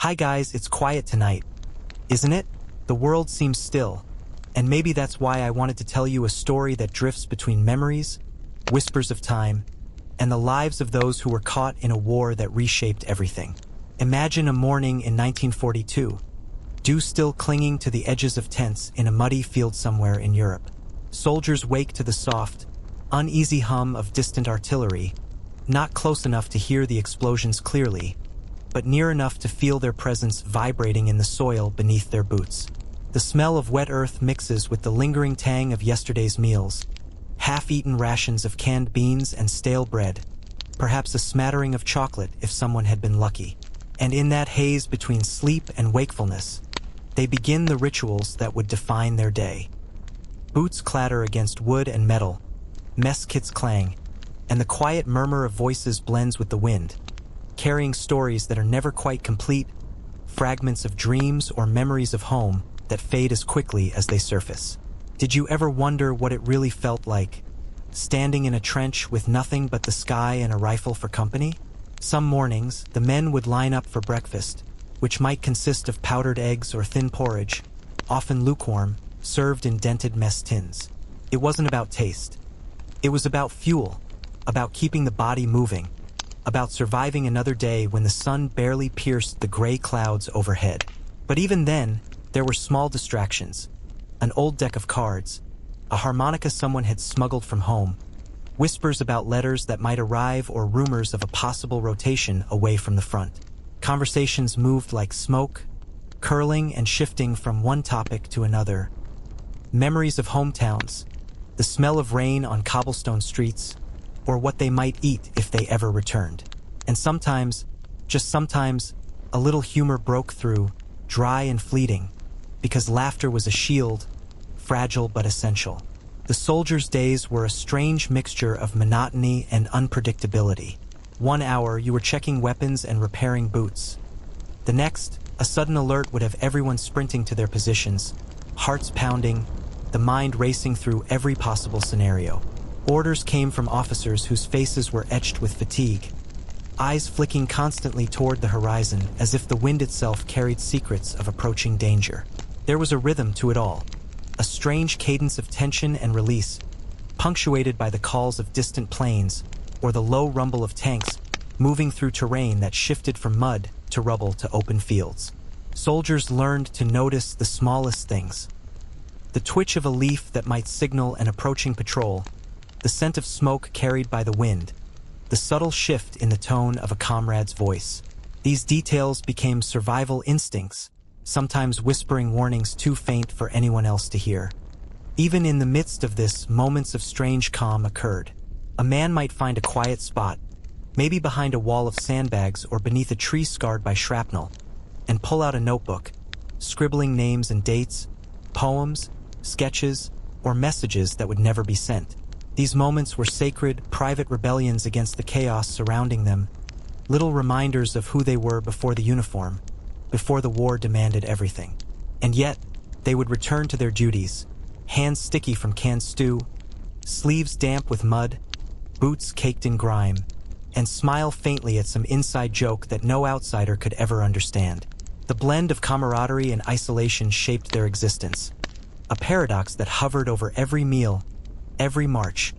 Hi guys, it's quiet tonight, isn't it? The world seems still, and maybe that's why I wanted to tell you a story that drifts between memories, whispers of time, and the lives of those who were caught in a war that reshaped everything. Imagine a morning in 1942, dew still clinging to the edges of tents in a muddy field somewhere in Europe. Soldiers wake to the soft, uneasy hum of distant artillery, not close enough to hear the explosions clearly, but near enough to feel their presence vibrating in the soil beneath their boots. The smell of wet earth mixes with the lingering tang of yesterday's meals, half-eaten rations of canned beans and stale bread, perhaps a smattering of chocolate if someone had been lucky. And in that haze between sleep and wakefulness, they begin the rituals that would define their day. Boots clatter against wood and metal, mess kits clang, and the quiet murmur of voices blends with the wind, carrying stories that are never quite complete, fragments of dreams or memories of home that fade as quickly as they surface. Did you ever wonder what it really felt like, standing in a trench with nothing but the sky and a rifle for company? Some mornings, the men would line up for breakfast, which might consist of powdered eggs or thin porridge, often lukewarm, served in dented mess tins. It wasn't about taste. It was about fuel, about keeping the body moving, about surviving another day when the sun barely pierced the gray clouds overhead. But even then, there were small distractions. An old deck of cards, a harmonica someone had smuggled from home, whispers about letters that might arrive or rumors of a possible rotation away from the front. Conversations moved like smoke, curling and shifting from one topic to another. Memories of hometowns, the smell of rain on cobblestone streets, or what they might eat if they ever returned. And sometimes, just sometimes, a little humor broke through, dry and fleeting, because laughter was a shield, fragile but essential. The soldiers' days were a strange mixture of monotony and unpredictability. 1 hour, you were checking weapons and repairing boots. The next, a sudden alert would have everyone sprinting to their positions, hearts pounding, the mind racing through every possible scenario. Orders came from officers whose faces were etched with fatigue, eyes flicking constantly toward the horizon as if the wind itself carried secrets of approaching danger. There was a rhythm to it all, a strange cadence of tension and release, punctuated by the calls of distant planes or the low rumble of tanks moving through terrain that shifted from mud to rubble to open fields. Soldiers learned to notice the smallest things. The twitch of a leaf that might signal an approaching patrol, the scent of smoke carried by the wind, the subtle shift in the tone of a comrade's voice. These details became survival instincts, sometimes whispering warnings too faint for anyone else to hear. Even in the midst of this, moments of strange calm occurred. A man might find a quiet spot, maybe behind a wall of sandbags or beneath a tree scarred by shrapnel, and pull out a notebook, scribbling names and dates, poems, sketches, or messages that would never be sent. These moments were sacred, private rebellions against the chaos surrounding them, little reminders of who they were before the uniform, before the war demanded everything. And yet, they would return to their duties, hands sticky from canned stew, sleeves damp with mud, boots caked in grime, and smile faintly at some inside joke that no outsider could ever understand. The blend of camaraderie and isolation shaped their existence, a paradox that hovered over every meal, every march,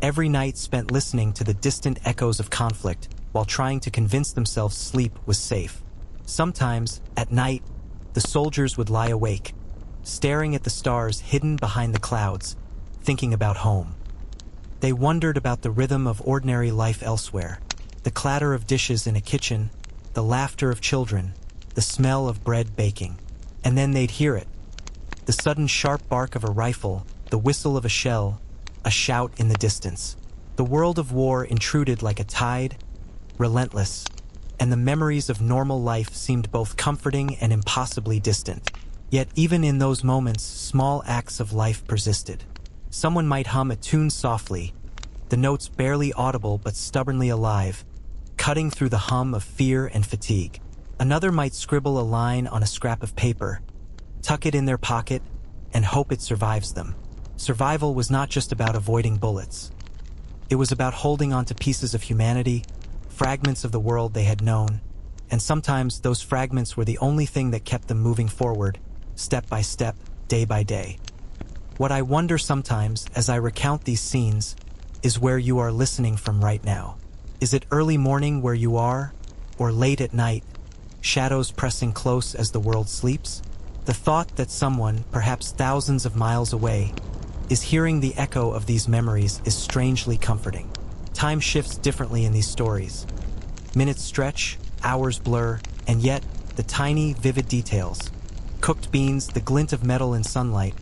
every night spent listening to the distant echoes of conflict while trying to convince themselves sleep was safe. Sometimes, at night, the soldiers would lie awake, staring at the stars hidden behind the clouds, thinking about home. They wondered about the rhythm of ordinary life elsewhere, the clatter of dishes in a kitchen, the laughter of children, the smell of bread baking. And then they'd hear it, the sudden sharp bark of a rifle, the whistle of a shell, a shout in the distance. The world of war intruded like a tide, relentless, and the memories of normal life seemed both comforting and impossibly distant. Yet even in those moments, small acts of life persisted. Someone might hum a tune softly, the notes barely audible but stubbornly alive, cutting through the hum of fear and fatigue. Another might scribble a line on a scrap of paper, tuck it in their pocket, and hope it survives them. Survival was not just about avoiding bullets. It was about holding on to pieces of humanity, fragments of the world they had known, and sometimes those fragments were the only thing that kept them moving forward, step by step, day by day. What I wonder sometimes as I recount these scenes is where you are listening from right now. Is it early morning where you are, or late at night, shadows pressing close as the world sleeps? The thought that someone, perhaps thousands of miles away, is hearing the echo of these memories is strangely comforting. Time shifts differently in these stories. Minutes stretch, hours blur, and yet, the tiny, vivid details. Cooked beans, the glint of metal in sunlight,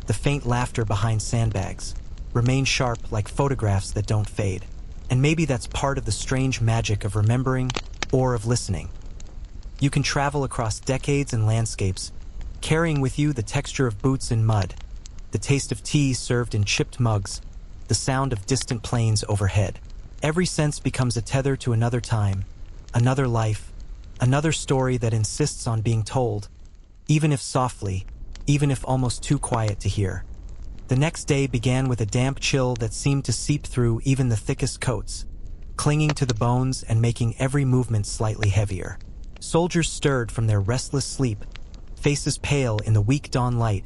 the faint laughter behind sandbags, remain sharp like photographs that don't fade. And maybe that's part of the strange magic of remembering or of listening. You can travel across decades and landscapes, carrying with you the texture of boots in mud, the taste of tea served in chipped mugs, the sound of distant planes overhead. Every sense becomes a tether to another time, another life, another story that insists on being told, even if softly, even if almost too quiet to hear. The next day began with a damp chill that seemed to seep through even the thickest coats, clinging to the bones and making every movement slightly heavier. Soldiers stirred from their restless sleep, faces pale in the weak dawn light,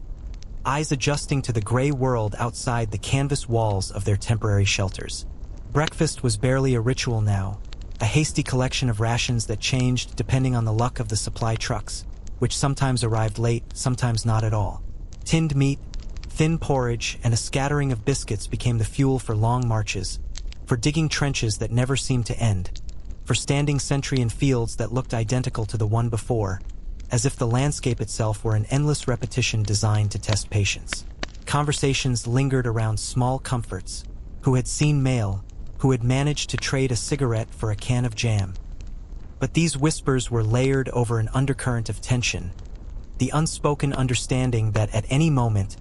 eyes adjusting to the gray world outside the canvas walls of their temporary shelters. Breakfast was barely a ritual now, a hasty collection of rations that changed depending on the luck of the supply trucks, which sometimes arrived late, sometimes not at all. Tinned meat, thin porridge, and a scattering of biscuits became the fuel for long marches, for digging trenches that never seemed to end, for standing sentry in fields that looked identical to the one before, as if the landscape itself were an endless repetition designed to test patience. Conversations lingered around small comforts, who had seen mail, who had managed to trade a cigarette for a can of jam. But these whispers were layered over an undercurrent of tension, the unspoken understanding that at any moment,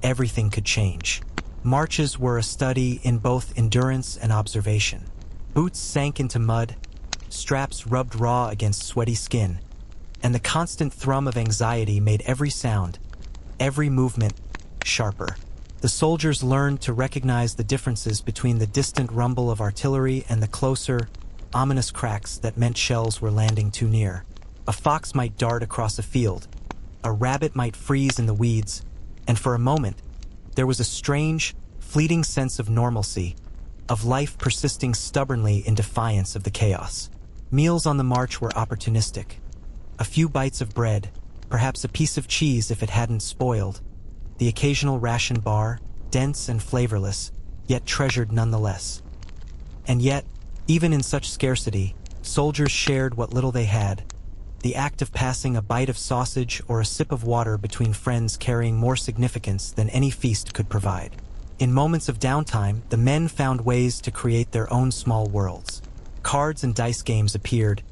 everything could change. Marches were a study in both endurance and observation. Boots sank into mud, straps rubbed raw against sweaty skin, and the constant thrum of anxiety made every sound, every movement, sharper. The soldiers learned to recognize the differences between the distant rumble of artillery and the closer, ominous cracks that meant shells were landing too near. A fox might dart across a field, a rabbit might freeze in the weeds, and for a moment, there was a strange, fleeting sense of normalcy, of life persisting stubbornly in defiance of the chaos. Meals on the march were opportunistic. A few bites of bread, perhaps a piece of cheese if it hadn't spoiled, the occasional ration bar, dense and flavorless, yet treasured nonetheless. And yet, even in such scarcity, soldiers shared what little they had, the act of passing a bite of sausage or a sip of water between friends carrying more significance than any feast could provide. In moments of downtime, the men found ways to create their own small worlds. Cards and dice games appeared,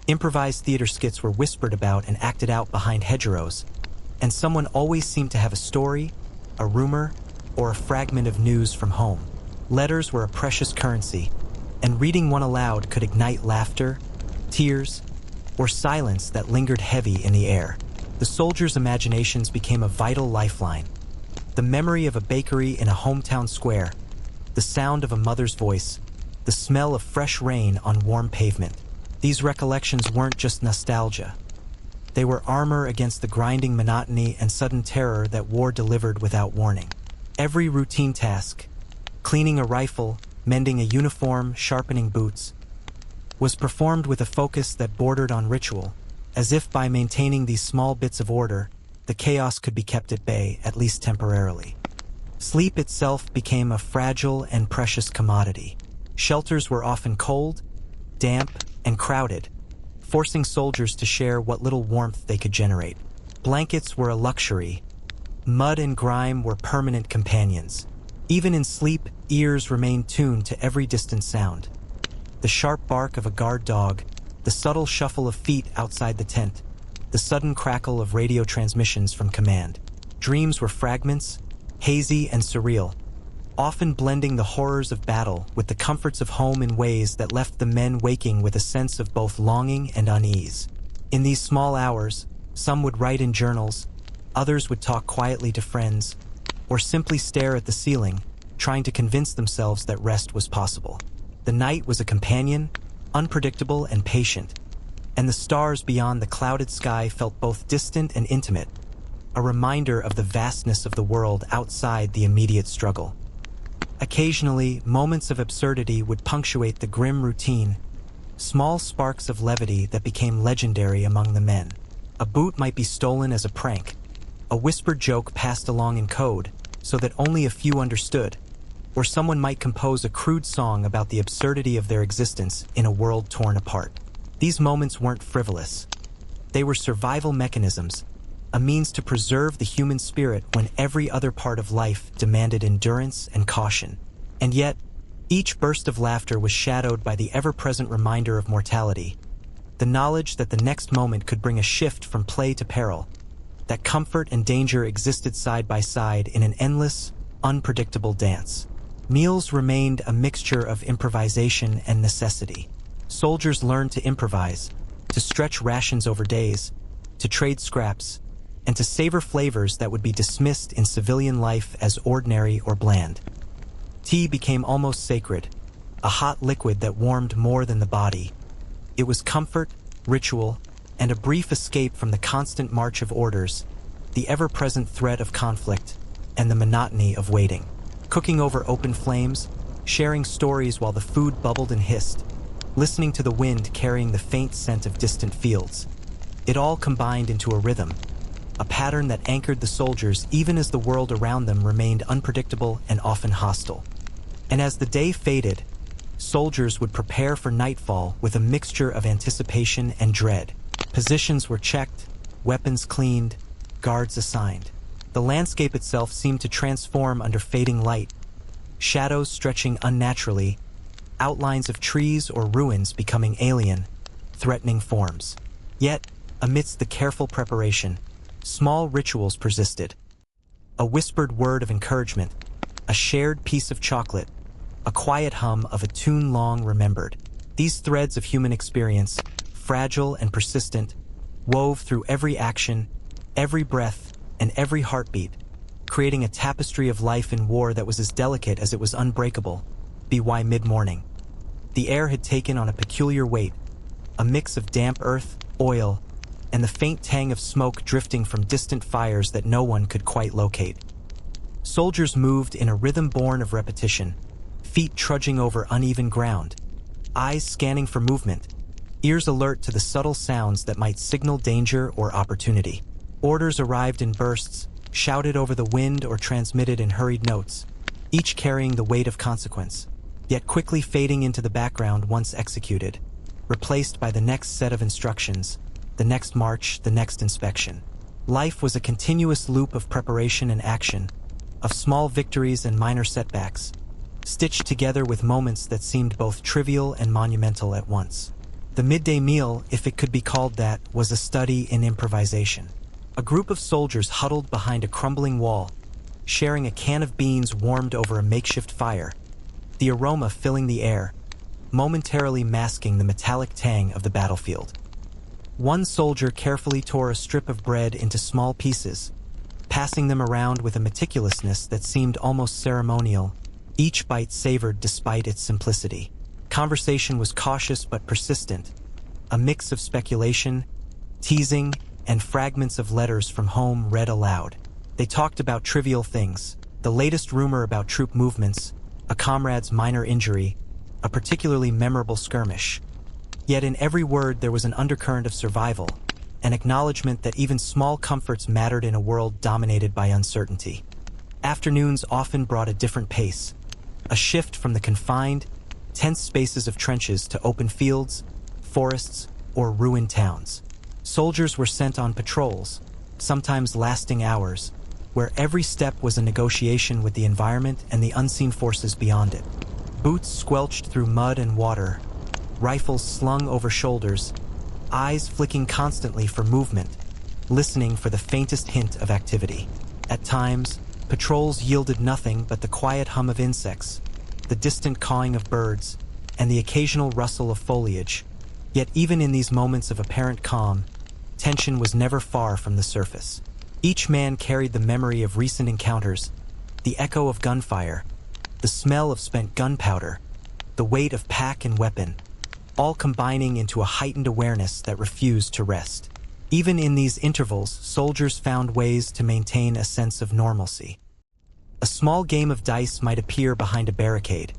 improvised theater skits were whispered about and acted out behind hedgerows, and someone always seemed to have a story, a rumor, or a fragment of news from home. Letters were a precious currency, and reading one aloud could ignite laughter, tears, or silence that lingered heavy in the air. The soldiers' imaginations became a vital lifeline. The memory of a bakery in a hometown square, the sound of a mother's voice, the smell of fresh rain on warm pavement. These recollections weren't just nostalgia. They were armor against the grinding monotony and sudden terror that war delivered without warning. Every routine task, cleaning a rifle, mending a uniform, sharpening boots, was performed with a focus that bordered on ritual, as if by maintaining these small bits of order, the chaos could be kept at bay, at least temporarily. Sleep itself became a fragile and precious commodity. Shelters were often cold, damp, and crowded, forcing soldiers to share what little warmth they could generate. Blankets were a luxury. Mud and grime were permanent companions. Even in sleep, ears remained tuned to every distant sound. The sharp bark of a guard dog, the subtle shuffle of feet outside the tent, the sudden crackle of radio transmissions from command. Dreams were fragments, hazy and surreal, often blending the horrors of battle with the comforts of home in ways that left the men waking with a sense of both longing and unease. In these small hours, some would write in journals, others would talk quietly to friends, or simply stare at the ceiling, trying to convince themselves that rest was possible. The night was a companion, unpredictable and patient, and the stars beyond the clouded sky felt both distant and intimate, a reminder of the vastness of the world outside the immediate struggle. Occasionally, moments of absurdity would punctuate the grim routine, small sparks of levity that became legendary among the men. A boot might be stolen as a prank, a whispered joke passed along in code so that only a few understood, or someone might compose a crude song about the absurdity of their existence in a world torn apart. These moments weren't frivolous. They were survival mechanisms, a means to preserve the human spirit when every other part of life demanded endurance and caution. And yet, each burst of laughter was shadowed by the ever-present reminder of mortality, the knowledge that the next moment could bring a shift from play to peril, that comfort and danger existed side by side in an endless, unpredictable dance. Meals remained a mixture of improvisation and necessity. Soldiers learned to improvise, to stretch rations over days, to trade scraps, and to savor flavors that would be dismissed in civilian life as ordinary or bland. Tea became almost sacred, a hot liquid that warmed more than the body. It was comfort, ritual, and a brief escape from the constant march of orders, the ever-present threat of conflict, and the monotony of waiting. Cooking over open flames, sharing stories while the food bubbled and hissed, listening to the wind carrying the faint scent of distant fields. It all combined into a rhythm, a pattern that anchored the soldiers even as the world around them remained unpredictable and often hostile. And as the day faded, soldiers would prepare for nightfall with a mixture of anticipation and dread. Positions were checked, weapons cleaned, guards assigned. The landscape itself seemed to transform under fading light, shadows stretching unnaturally, outlines of trees or ruins becoming alien, threatening forms. Yet, amidst the careful preparation, small rituals persisted. A whispered word of encouragement, a shared piece of chocolate, a quiet hum of a tune long remembered. These threads of human experience, fragile and persistent, wove through every action, every breath, and every heartbeat, creating a tapestry of life in war that was as delicate as it was unbreakable. WWII mid-morning. The air had taken on a peculiar weight, a mix of damp earth, oil, and the faint tang of smoke drifting from distant fires that no one could quite locate. Soldiers moved in a rhythm born of repetition, feet trudging over uneven ground, eyes scanning for movement, ears alert to the subtle sounds that might signal danger or opportunity. Orders arrived in bursts, shouted over the wind or transmitted in hurried notes, each carrying the weight of consequence, yet quickly fading into the background once executed, replaced by the next set of instructions, the next march, the next inspection. Life was a continuous loop of preparation and action, of small victories and minor setbacks, stitched together with moments that seemed both trivial and monumental at once. The midday meal, if it could be called that, was a study in improvisation. A group of soldiers huddled behind a crumbling wall, sharing a can of beans warmed over a makeshift fire, the aroma filling the air, momentarily masking the metallic tang of the battlefield. One soldier carefully tore a strip of bread into small pieces, passing them around with a meticulousness that seemed almost ceremonial, each bite savored despite its simplicity. Conversation was cautious but persistent, a mix of speculation, teasing, and fragments of letters from home read aloud. They talked about trivial things, the latest rumor about troop movements, a comrade's minor injury, a particularly memorable skirmish. Yet in every word there was an undercurrent of survival, an acknowledgement that even small comforts mattered in a world dominated by uncertainty. Afternoons often brought a different pace, a shift from the confined, tense spaces of trenches to open fields, forests, or ruined towns. Soldiers were sent on patrols, sometimes lasting hours, where every step was a negotiation with the environment and the unseen forces beyond it. Boots squelched through mud and water, rifles slung over shoulders, eyes flicking constantly for movement, listening for the faintest hint of activity. At times, patrols yielded nothing but the quiet hum of insects, the distant cawing of birds, and the occasional rustle of foliage. Yet even in these moments of apparent calm, tension was never far from the surface. Each man carried the memory of recent encounters, the echo of gunfire, the smell of spent gunpowder, the weight of pack and weapon. all combining into a heightened awareness that refused to rest. Even in these intervals, soldiers found ways to maintain a sense of normalcy. A small game of dice might appear behind a barricade,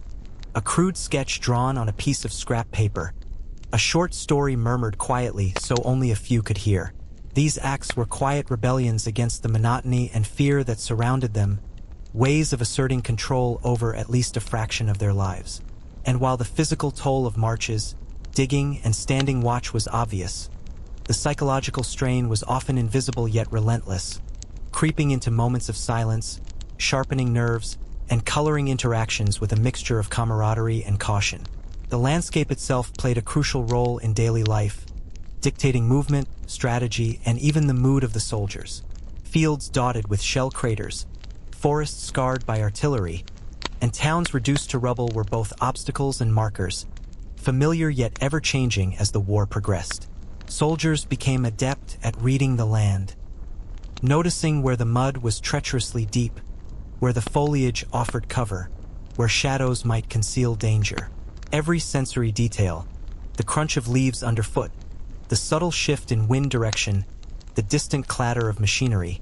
a crude sketch drawn on a piece of scrap paper, a short story murmured quietly so only a few could hear. These acts were quiet rebellions against the monotony and fear that surrounded them, ways of asserting control over at least a fraction of their lives. And while the physical toll of marches, digging, and standing watch was obvious, the psychological strain was often invisible yet relentless, creeping into moments of silence, sharpening nerves, and coloring interactions with a mixture of camaraderie and caution. The landscape itself played a crucial role in daily life, dictating movement, strategy, and even the mood of the soldiers. Fields dotted with shell craters, forests scarred by artillery, and towns reduced to rubble were both obstacles and markers, familiar yet ever-changing as the war progressed. Soldiers became adept at reading the land, noticing where the mud was treacherously deep, where the foliage offered cover, where shadows might conceal danger. Every sensory detail, the crunch of leaves underfoot, the subtle shift in wind direction, the distant clatter of machinery,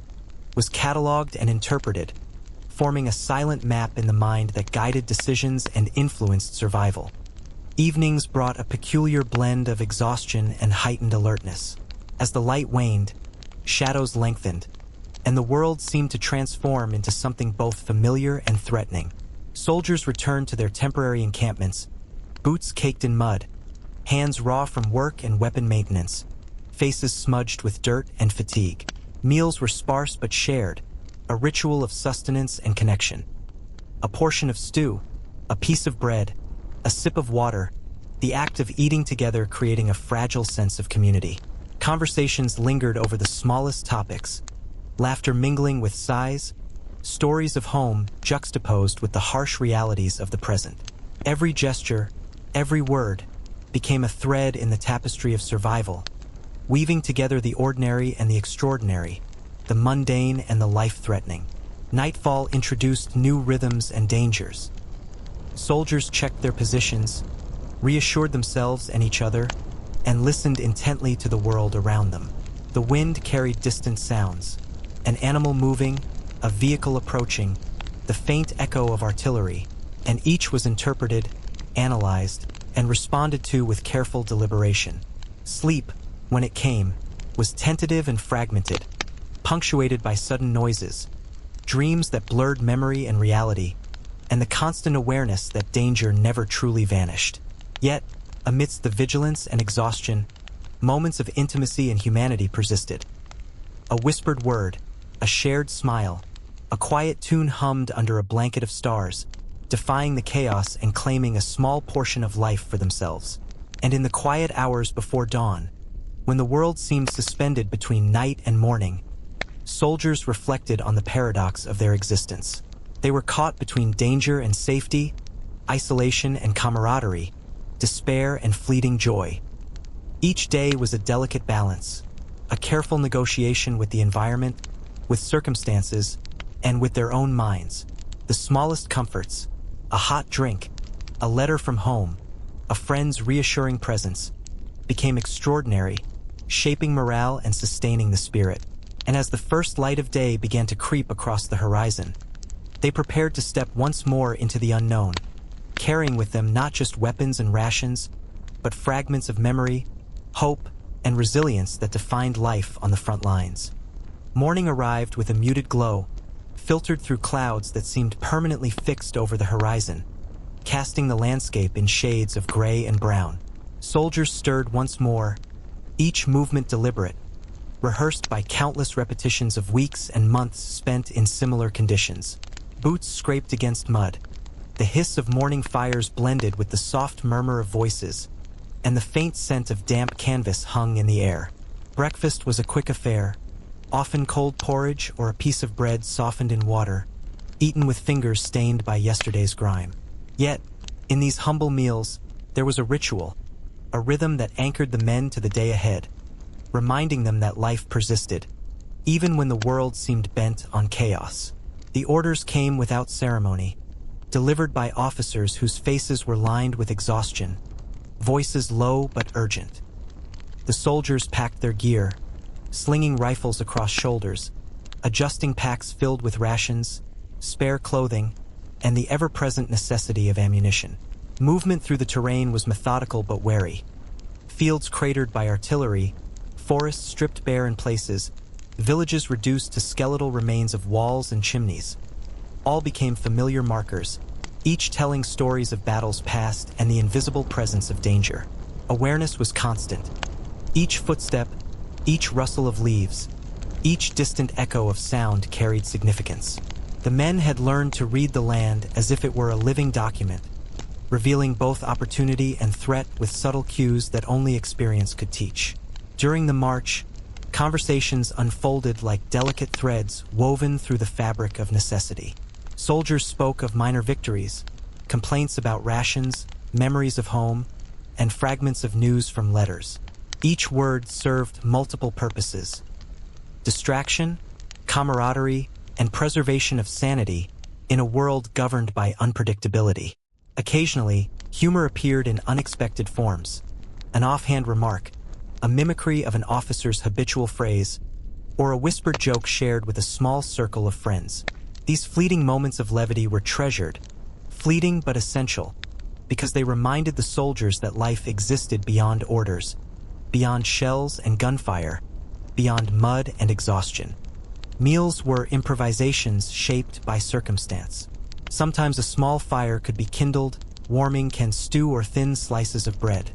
was catalogued and interpreted, forming a silent map in the mind that guided decisions and influenced survival. Evenings brought a peculiar blend of exhaustion and heightened alertness. As the light waned, shadows lengthened, and the world seemed to transform into something both familiar and threatening. Soldiers returned to their temporary encampments, boots caked in mud, hands raw from work and weapon maintenance, faces smudged with dirt and fatigue. Meals were sparse but shared, a ritual of sustenance and connection. A portion of stew, a piece of bread, a sip of water, the act of eating together creating a fragile sense of community. Conversations lingered over the smallest topics, laughter mingling with sighs, stories of home juxtaposed with the harsh realities of the present. Every gesture, every word, became a thread in the tapestry of survival, weaving together the ordinary and the extraordinary, the mundane and the life-threatening. Nightfall introduced new rhythms and dangers. Soldiers checked their positions, reassured themselves and each other, and listened intently to the world around them. The wind carried distant sounds, an animal moving, a vehicle approaching, the faint echo of artillery, and each was interpreted, analyzed, and responded to with careful deliberation. Sleep, when it came, was tentative and fragmented, punctuated by sudden noises, dreams that blurred memory and reality, and the constant awareness that danger never truly vanished. Yet, amidst the vigilance and exhaustion, moments of intimacy and humanity persisted. A whispered word, a shared smile, a quiet tune hummed under a blanket of stars, defying the chaos and claiming a small portion of life for themselves. And in the quiet hours before dawn, when the world seemed suspended between night and morning, soldiers reflected on the paradox of their existence. They were caught between danger and safety, isolation and camaraderie, despair and fleeting joy. Each day was a delicate balance, a careful negotiation with the environment, with circumstances, and with their own minds. The smallest comforts, a hot drink, a letter from home, a friend's reassuring presence, became extraordinary, shaping morale and sustaining the spirit. And as the first light of day began to creep across the horizon, they prepared to step once more into the unknown, carrying with them not just weapons and rations, but fragments of memory, hope, and resilience that defined life on the front lines. Morning arrived with a muted glow, filtered through clouds that seemed permanently fixed over the horizon, casting the landscape in shades of gray and brown. Soldiers stirred once more, each movement deliberate, rehearsed by countless repetitions of weeks and months spent in similar conditions. Boots scraped against mud, the hiss of morning fires blended with the soft murmur of voices, and the faint scent of damp canvas hung in the air. Breakfast was a quick affair, often cold porridge or a piece of bread softened in water, eaten with fingers stained by yesterday's grime. Yet, in these humble meals, there was a ritual, a rhythm that anchored the men to the day ahead, reminding them that life persisted, even when the world seemed bent on chaos. The orders came without ceremony, delivered by officers whose faces were lined with exhaustion, voices low but urgent. The soldiers packed their gear, slinging rifles across shoulders, adjusting packs filled with rations, spare clothing, and the ever-present necessity of ammunition. Movement through the terrain was methodical but wary. Fields cratered by artillery, forests stripped bare in places, villages reduced to skeletal remains of walls and chimneys. All became familiar markers, each telling stories of battles past and the invisible presence of danger. Awareness was constant. Each footstep, each rustle of leaves, each distant echo of sound carried significance. The men had learned to read the land as if it were a living document, revealing both opportunity and threat with subtle cues that only experience could teach. During the march, conversations unfolded like delicate threads woven through the fabric of necessity. Soldiers spoke of minor victories, complaints about rations, memories of home, and fragments of news from letters. Each word served multiple purposes: distraction, camaraderie, and preservation of sanity in a world governed by unpredictability. Occasionally, humor appeared in unexpected forms: an offhand remark, a mimicry of an officer's habitual phrase, or a whispered joke shared with a small circle of friends. These fleeting moments of levity were treasured, fleeting but essential, because they reminded the soldiers that life existed beyond orders, beyond shells and gunfire, beyond mud and exhaustion. Meals were improvisations shaped by circumstance. Sometimes a small fire could be kindled, warming canned stew or thin slices of bread.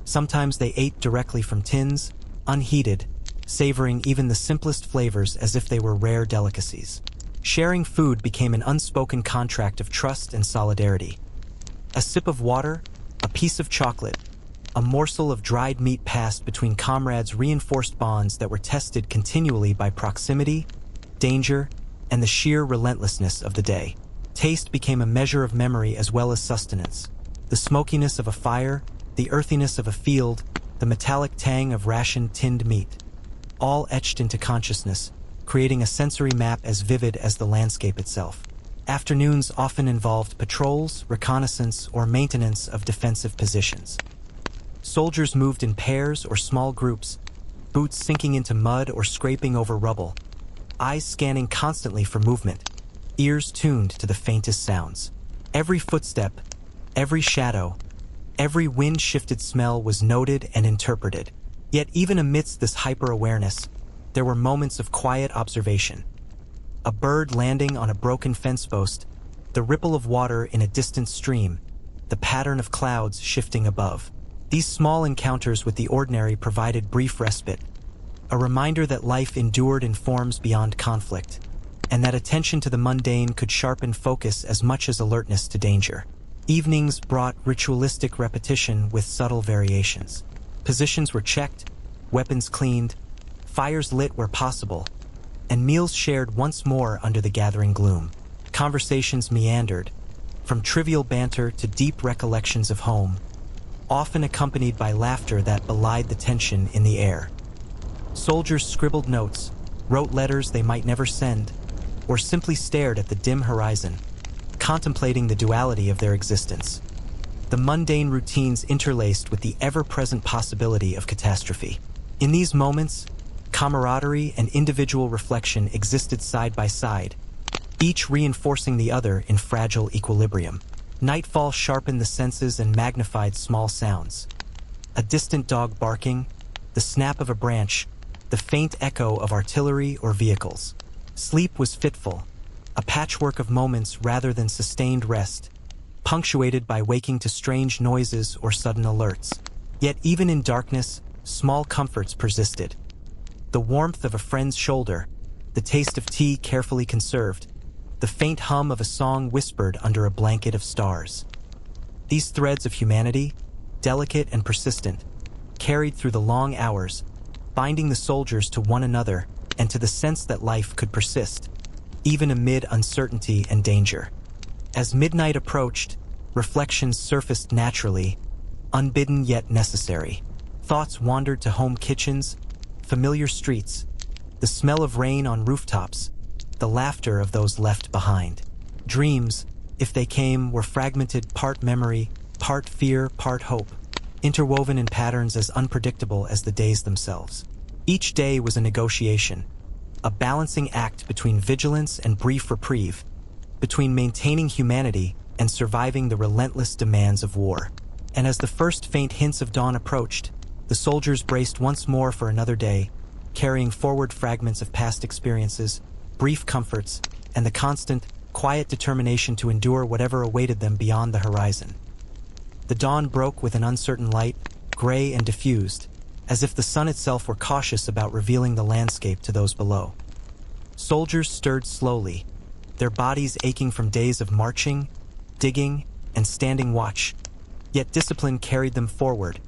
Sometimes they ate directly from tins, unheated, savoring even the simplest flavors as if they were rare delicacies. Sharing food became an unspoken contract of trust and solidarity. A sip of water, a piece of chocolate, a morsel of dried meat passed between comrades reinforced bonds that were tested continually by proximity, danger, and the sheer relentlessness of the day. Taste became a measure of memory as well as sustenance. The smokiness of a fire, the earthiness of a field, the metallic tang of rationed tinned meat, all etched into consciousness, creating a sensory map as vivid as the landscape itself. Afternoons often involved patrols, reconnaissance, or maintenance of defensive positions. Soldiers moved in pairs or small groups, boots sinking into mud or scraping over rubble, eyes scanning constantly for movement, ears tuned to the faintest sounds. Every footstep, every shadow, every wind-shifted smell was noted and interpreted. Yet even amidst this hyper-awareness, there were moments of quiet observation. A bird landing on a broken fence post, the ripple of water in a distant stream, the pattern of clouds shifting above. These small encounters with the ordinary provided brief respite, a reminder that life endured in forms beyond conflict, and that attention to the mundane could sharpen focus as much as alertness to danger. Evenings brought ritualistic repetition with subtle variations. Positions were checked, weapons cleaned, fires lit where possible, and meals shared once more under the gathering gloom. Conversations meandered, from trivial banter to deep recollections of home, often accompanied by laughter that belied the tension in the air. Soldiers scribbled notes, wrote letters they might never send, or simply stared at the dim horizon, contemplating the duality of their existence. The mundane routines interlaced with the ever-present possibility of catastrophe. In these moments, camaraderie and individual reflection existed side by side, each reinforcing the other in fragile equilibrium. Nightfall sharpened the senses and magnified small sounds. A distant dog barking, the snap of a branch, the faint echo of artillery or vehicles. Sleep was fitful, a patchwork of moments rather than sustained rest, punctuated by waking to strange noises or sudden alerts. Yet even in darkness, small comforts persisted. The warmth of a friend's shoulder, the taste of tea carefully conserved, the faint hum of a song whispered under a blanket of stars. These threads of humanity, delicate and persistent, carried through the long hours, binding the soldiers to one another and to the sense that life could persist, even amid uncertainty and danger. As midnight approached, reflections surfaced naturally, unbidden yet necessary. Thoughts wandered to home kitchens, familiar streets, the smell of rain on rooftops, the laughter of those left behind. Dreams, if they came, were fragmented, part memory, part fear, part hope. interwoven in patterns as unpredictable as the days themselves. Each day was a negotiation, a balancing act between vigilance and brief reprieve, between maintaining humanity and surviving the relentless demands of war. And as the first faint hints of dawn approached, the soldiers braced once more for another day, carrying forward fragments of past experiences, brief comforts, and the constant, quiet determination to endure whatever awaited them beyond the horizon. The dawn broke with an uncertain light, gray and diffused, as if the sun itself were cautious about revealing the landscape to those below. Soldiers stirred slowly, their bodies aching from days of marching, digging, and standing watch, yet discipline carried them forward,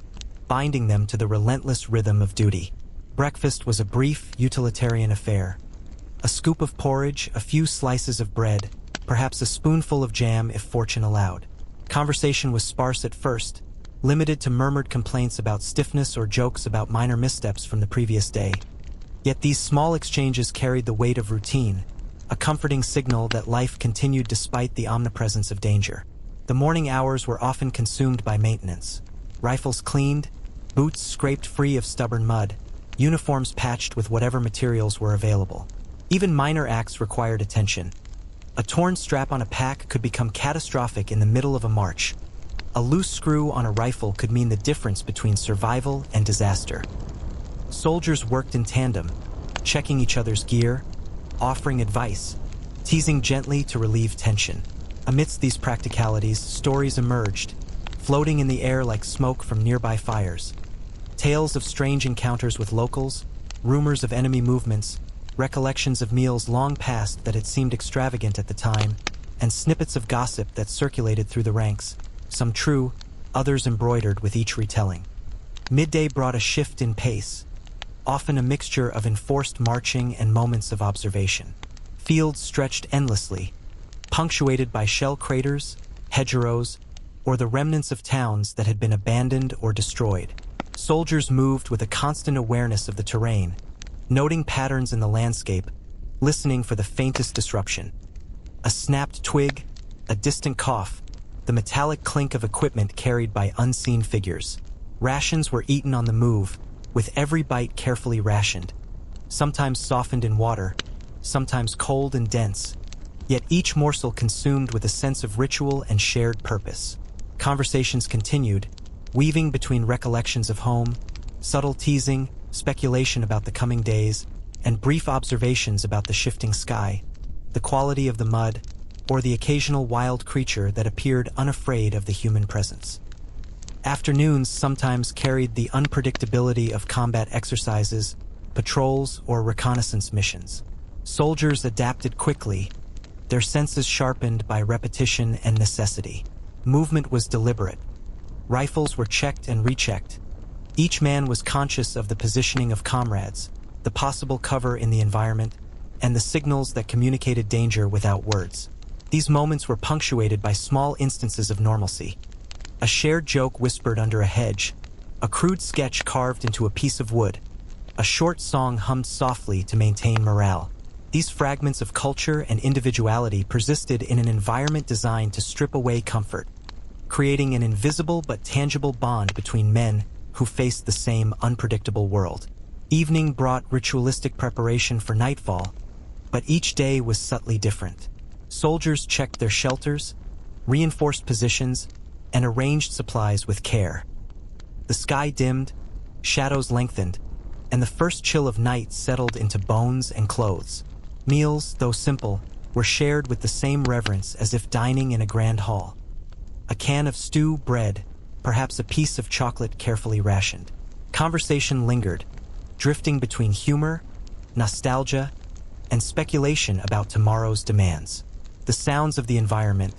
binding them to the relentless rhythm of duty. Breakfast was a brief, utilitarian affair. A scoop of porridge, a few slices of bread, perhaps a spoonful of jam if fortune allowed. Conversation was sparse at first, limited to murmured complaints about stiffness or jokes about minor missteps from the previous day. Yet these small exchanges carried the weight of routine, a comforting signal that life continued despite the omnipresence of danger. The morning hours were often consumed by maintenance. Rifles cleaned, boots scraped free of stubborn mud, uniforms patched with whatever materials were available. Even minor acts required attention. A torn strap on a pack could become catastrophic in the middle of a march. A loose screw on a rifle could mean the difference between survival and disaster. Soldiers worked in tandem, checking each other's gear, offering advice, teasing gently to relieve tension. Amidst these practicalities, stories emerged, floating in the air like smoke from nearby fires. Tales of strange encounters with locals, rumors of enemy movements, recollections of meals long past that had seemed extravagant at the time, and snippets of gossip that circulated through the ranks, some true, others embroidered with each retelling. Midday brought a shift in pace, often a mixture of enforced marching and moments of observation. Fields stretched endlessly, punctuated by shell craters, hedgerows, or the remnants of towns that had been abandoned or destroyed. Soldiers moved with a constant awareness of the terrain, noting patterns in the landscape, listening for the faintest disruption. A snapped twig, a distant cough, the metallic clink of equipment carried by unseen figures. Rations were eaten on the move, with every bite carefully rationed, sometimes softened in water, sometimes cold and dense, yet each morsel consumed with a sense of ritual and shared purpose. Conversations continued, weaving between recollections of home, subtle teasing, speculation about the coming days, and brief observations about the shifting sky, the quality of the mud, or the occasional wild creature that appeared unafraid of the human presence. Afternoons sometimes carried the unpredictability of combat exercises, patrols, or reconnaissance missions. Soldiers adapted quickly, their senses sharpened by repetition and necessity. Movement was deliberate. Rifles were checked and rechecked. Each man was conscious of the positioning of comrades, the possible cover in the environment, and the signals that communicated danger without words. These moments were punctuated by small instances of normalcy. A shared joke whispered under a hedge, a crude sketch carved into a piece of wood, a short song hummed softly to maintain morale. These fragments of culture and individuality persisted in an environment designed to strip away comfort, creating an invisible but tangible bond between men who faced the same unpredictable world. Evening brought ritualistic preparation for nightfall, but each day was subtly different. Soldiers checked their shelters, reinforced positions, and arranged supplies with care. The sky dimmed, shadows lengthened, and the first chill of night settled into bones and clothes. Meals, though simple, were shared with the same reverence as if dining in a grand hall. A can of stew, bread, perhaps a piece of chocolate carefully rationed. Conversation lingered, drifting between humor, nostalgia, and speculation about tomorrow's demands. The sounds of the environment,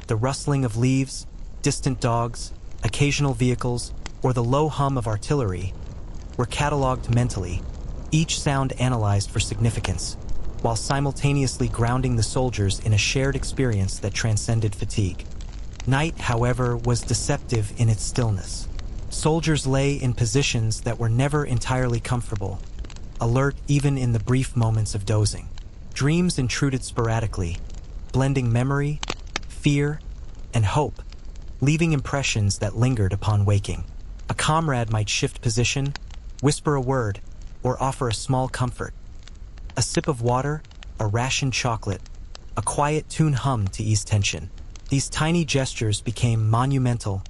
the rustling of leaves, distant dogs, occasional vehicles, or the low hum of artillery, were cataloged mentally, each sound analyzed for significance, while simultaneously grounding the soldiers in a shared experience that transcended fatigue. Night, however, was deceptive in its stillness. Soldiers lay in positions that were never entirely comfortable, alert even in the brief moments of dozing. Dreams intruded sporadically, blending memory, fear, and hope, leaving impressions that lingered upon waking. A comrade might shift position, whisper a word, or offer a small comfort. A sip of water, a rationed chocolate, a quiet tune hummed to ease tension. These tiny gestures became monumental,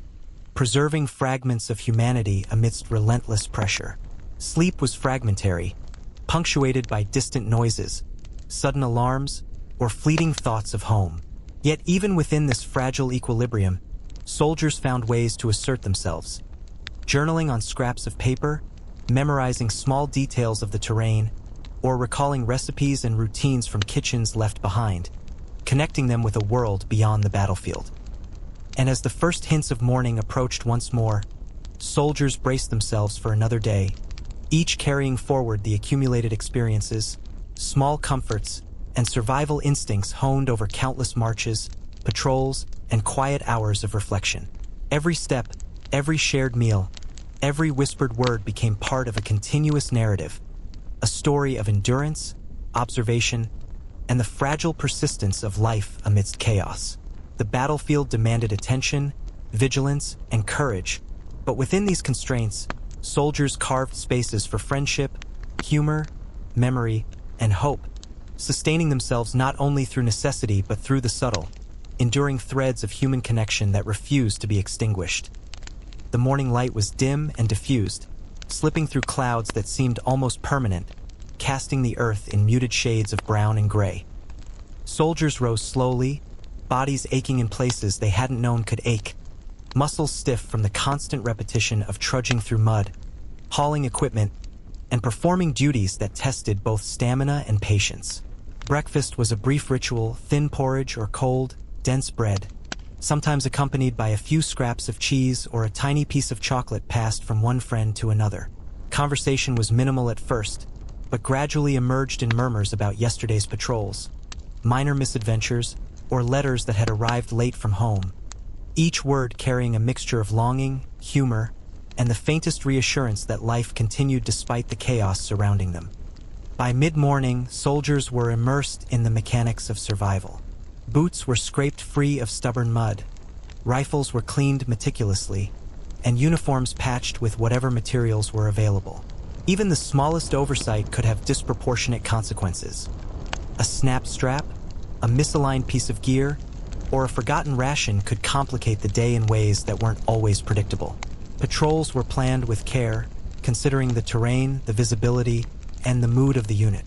preserving fragments of humanity amidst relentless pressure. Sleep was fragmentary, punctuated by distant noises, sudden alarms, or fleeting thoughts of home. Yet even within this fragile equilibrium, soldiers found ways to assert themselves. Journaling on scraps of paper, memorizing small details of the terrain, or recalling recipes and routines from kitchens left behind, connecting them with a world beyond the battlefield. And as the first hints of morning approached once more, soldiers braced themselves for another day, each carrying forward the accumulated experiences, small comforts, and survival instincts honed over countless marches, patrols, and quiet hours of reflection. Every step, every shared meal, every whispered word became part of a continuous narrative, a story of endurance, observation, and the fragile persistence of life amidst chaos. The battlefield demanded attention, vigilance, and courage, but within these constraints, soldiers carved spaces for friendship, humor, memory, and hope, sustaining themselves not only through necessity but through the subtle, enduring threads of human connection that refused to be extinguished. The morning light was dim and diffused, slipping through clouds that seemed almost permanent, casting the earth in muted shades of brown and gray. Soldiers rose slowly, bodies aching in places they hadn't known could ache, muscles stiff from the constant repetition of trudging through mud, hauling equipment, and performing duties that tested both stamina and patience. Breakfast was a brief ritual, thin porridge or cold, dense bread, sometimes accompanied by a few scraps of cheese or a tiny piece of chocolate passed from one friend to another. Conversation was minimal at first, but gradually emerged in murmurs about yesterday's patrols, minor misadventures, or letters that had arrived late from home, each word carrying a mixture of longing, humor, and the faintest reassurance that life continued despite the chaos surrounding them. By mid-morning, soldiers were immersed in the mechanics of survival. Boots were scraped free of stubborn mud, rifles were cleaned meticulously, and uniforms patched with whatever materials were available. Even the smallest oversight could have disproportionate consequences. A snapped strap, a misaligned piece of gear, or a forgotten ration could complicate the day in ways that weren't always predictable. Patrols were planned with care, considering the terrain, the visibility, and the mood of the unit.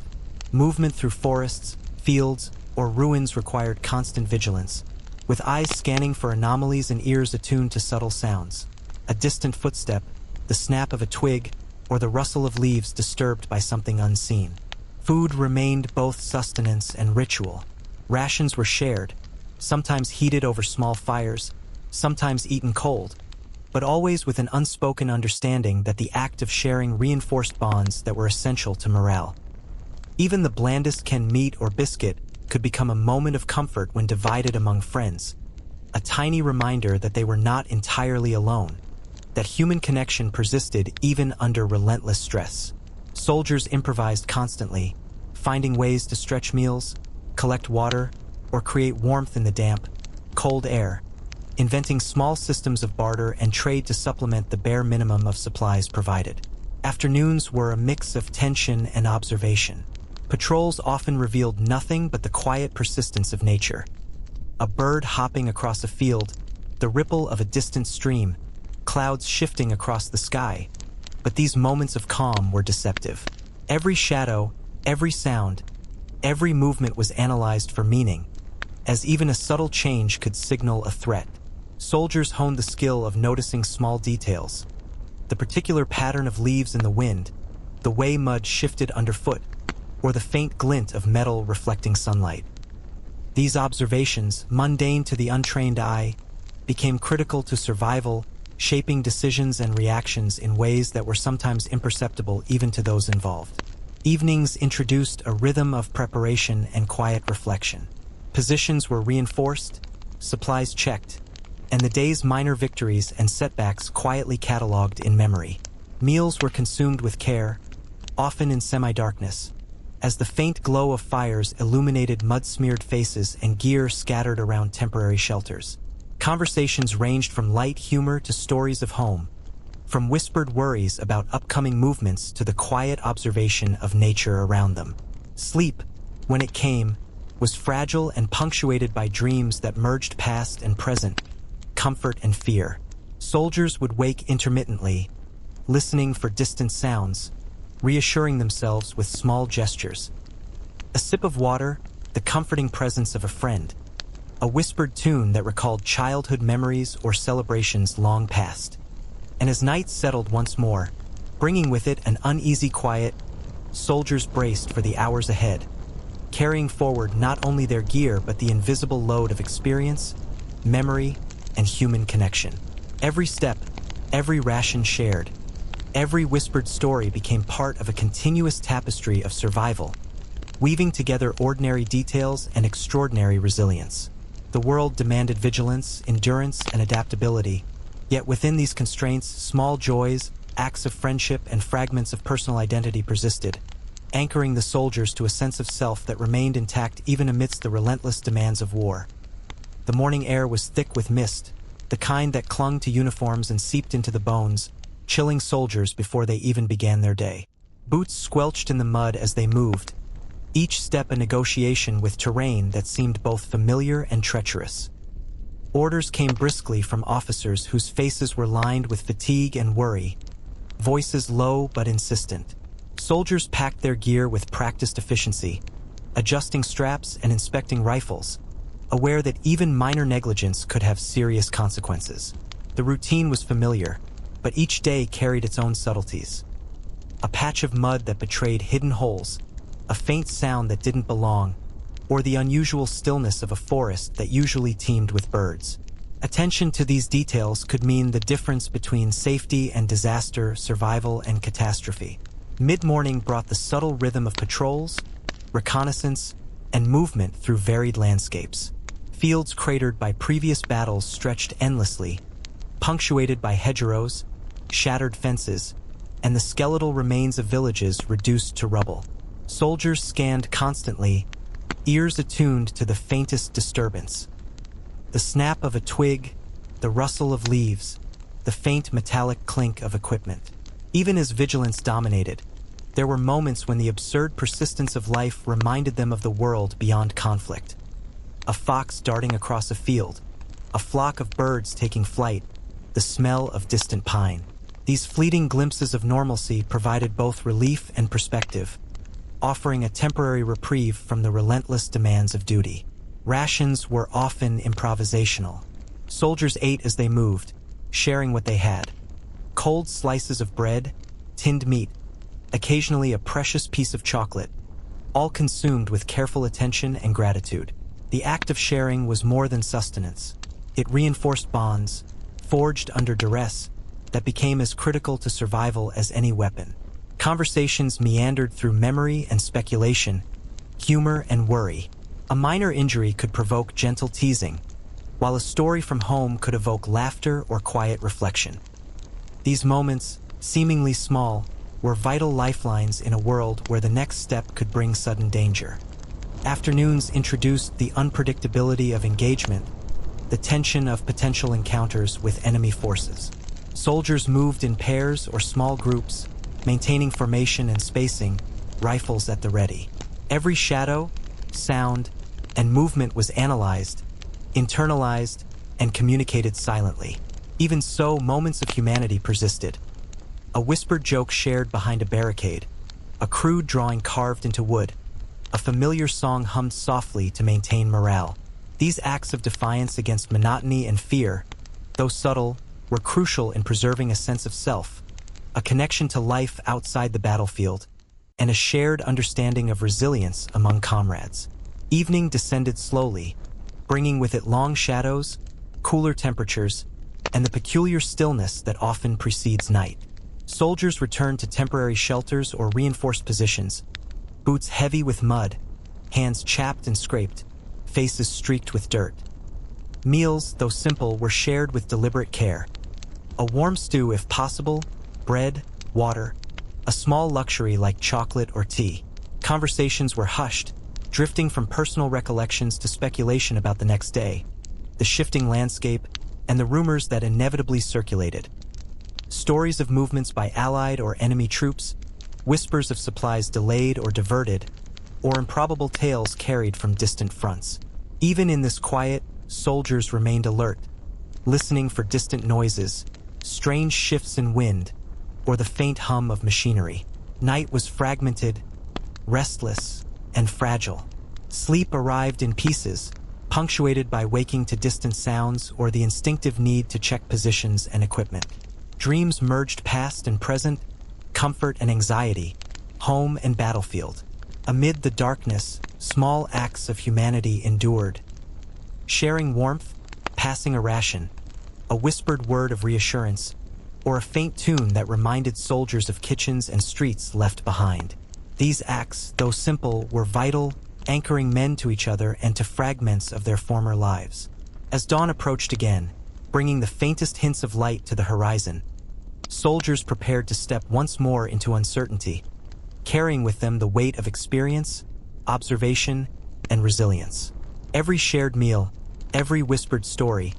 Movement through forests, fields, or ruins required constant vigilance, with eyes scanning for anomalies and ears attuned to subtle sounds. A distant footstep, the snap of a twig, or the rustle of leaves disturbed by something unseen. Food remained both sustenance and ritual. Rations were shared, sometimes heated over small fires, sometimes eaten cold, but always with an unspoken understanding that the act of sharing reinforced bonds that were essential to morale. Even the blandest canned meat or biscuit could become a moment of comfort when divided among friends, a tiny reminder that they were not entirely alone, that human connection persisted even under relentless stress. Soldiers improvised constantly, finding ways to stretch meals, collect water, or create warmth in the damp, cold air, inventing small systems of barter and trade to supplement the bare minimum of supplies provided. Afternoons were a mix of tension and observation. Patrols often revealed nothing but the quiet persistence of nature. A bird hopping across a field, the ripple of a distant stream, clouds shifting across the sky. But these moments of calm were deceptive. Every shadow, every sound, every movement was analyzed for meaning, as even a subtle change could signal a threat. Soldiers honed the skill of noticing small details, the particular pattern of leaves in the wind, the way mud shifted underfoot, or the faint glint of metal reflecting sunlight. These observations, mundane to the untrained eye, became critical to survival, shaping decisions and reactions in ways that were sometimes imperceptible even to those involved. Evenings introduced a rhythm of preparation and quiet reflection. Positions were reinforced, supplies checked, and the day's minor victories and setbacks quietly catalogued in memory. Meals were consumed with care, often in semi-darkness, as the faint glow of fires illuminated mud-smeared faces and gear scattered around temporary shelters. Conversations ranged from light humor to stories of home, from whispered worries about upcoming movements to the quiet observation of nature around them. Sleep, when it came, was fragile and punctuated by dreams that merged past and present, comfort and fear. Soldiers would wake intermittently, listening for distant sounds, reassuring themselves with small gestures. A sip of water, the comforting presence of a friend. A whispered tune that recalled childhood memories or celebrations long past. And as night settled once more, bringing with it an uneasy quiet, soldiers braced for the hours ahead, carrying forward not only their gear but the invisible load of experience, memory, and human connection. Every step, every ration shared, every whispered story became part of a continuous tapestry of survival, weaving together ordinary details and extraordinary resilience. The world demanded vigilance, endurance, and adaptability, yet within these constraints, small joys, acts of friendship, and fragments of personal identity persisted, anchoring the soldiers to a sense of self that remained intact even amidst the relentless demands of war. The morning air was thick with mist, the kind that clung to uniforms and seeped into the bones, chilling soldiers before they even began their day. Boots squelched in the mud as they moved, each step a negotiation with terrain that seemed both familiar and treacherous. Orders came briskly from officers whose faces were lined with fatigue and worry, voices low but insistent. Soldiers packed their gear with practiced efficiency, adjusting straps and inspecting rifles, aware that even minor negligence could have serious consequences. The routine was familiar, but each day carried its own subtleties. A patch of mud that betrayed hidden holes, a faint sound that didn't belong, or the unusual stillness of a forest that usually teemed with birds. Attention to these details could mean the difference between safety and disaster, survival and catastrophe. Mid-morning brought the subtle rhythm of patrols, reconnaissance, and movement through varied landscapes. Fields cratered by previous battles stretched endlessly, punctuated by hedgerows, shattered fences, and the skeletal remains of villages reduced to rubble. Soldiers scanned constantly, ears attuned to the faintest disturbance. The snap of a twig, the rustle of leaves, the faint metallic clink of equipment. Even as vigilance dominated, there were moments when the absurd persistence of life reminded them of the world beyond conflict. A fox darting across a field, a flock of birds taking flight, the smell of distant pine. These fleeting glimpses of normalcy provided both relief and perspective, offering a temporary reprieve from the relentless demands of duty. Rations were often improvisational. Soldiers ate as they moved, sharing what they had. Cold slices of bread, tinned meat, occasionally a precious piece of chocolate, all consumed with careful attention and gratitude. The act of sharing was more than sustenance. It reinforced bonds, forged under duress, that became as critical to survival as any weapon. Conversations meandered through memory and speculation, humor and worry. A minor injury could provoke gentle teasing, while a story from home could evoke laughter or quiet reflection. These moments, seemingly small, were vital lifelines in a world where the next step could bring sudden danger. Afternoons introduced the unpredictability of engagement, the tension of potential encounters with enemy forces. Soldiers moved in pairs or small groups, maintaining formation and spacing, rifles at the ready. Every shadow, sound, and movement was analyzed, internalized, and communicated silently. Even so, moments of humanity persisted. A whispered joke shared behind a barricade, a crude drawing carved into wood, a familiar song hummed softly to maintain morale. These acts of defiance against monotony and fear, though subtle, were crucial in preserving a sense of self, a connection to life outside the battlefield, and a shared understanding of resilience among comrades. Evening descended slowly, bringing with it long shadows, cooler temperatures, and the peculiar stillness that often precedes night. Soldiers returned to temporary shelters or reinforced positions, boots heavy with mud, hands chapped and scraped, faces streaked with dirt. Meals, though simple, were shared with deliberate care. A warm stew if possible, bread, water, a small luxury like chocolate or tea. Conversations were hushed, drifting from personal recollections to speculation about the next day, the shifting landscape, and the rumors that inevitably circulated. Stories of movements by Allied or enemy troops, whispers of supplies delayed or diverted, or improbable tales carried from distant fronts. Even in this quiet, soldiers remained alert, listening for distant noises, strange shifts in wind, or the faint hum of machinery. Night was fragmented, restless, and fragile. Sleep arrived in pieces, punctuated by waking to distant sounds or the instinctive need to check positions and equipment. Dreams merged past and present, comfort and anxiety, home and battlefield. Amid the darkness, small acts of humanity endured. Sharing warmth, passing a ration, a whispered word of reassurance, or a faint tune that reminded soldiers of kitchens and streets left behind. These acts, though simple, were vital, anchoring men to each other and to fragments of their former lives. As dawn approached again, bringing the faintest hints of light to the horizon, soldiers prepared to step once more into uncertainty, carrying with them the weight of experience, observation, and resilience. Every shared meal, every whispered story,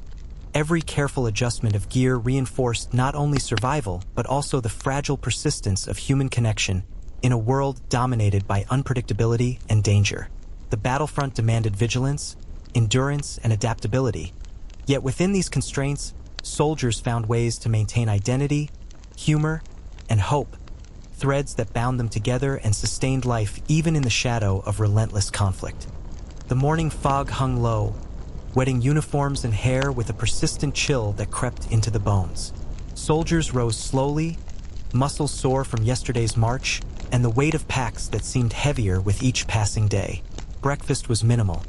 every careful adjustment of gear reinforced not only survival but also the fragile persistence of human connection in a world dominated by unpredictability and danger. The battlefront demanded vigilance, endurance, and adaptability. Yet within these constraints, soldiers found ways to maintain identity, humor, and hope, threads that bound them together and sustained life even in the shadow of relentless conflict. The morning fog hung low, wetting uniforms and hair with a persistent chill that crept into the bones. Soldiers rose slowly, muscles sore from yesterday's march, and the weight of packs that seemed heavier with each passing day. Breakfast was minimal.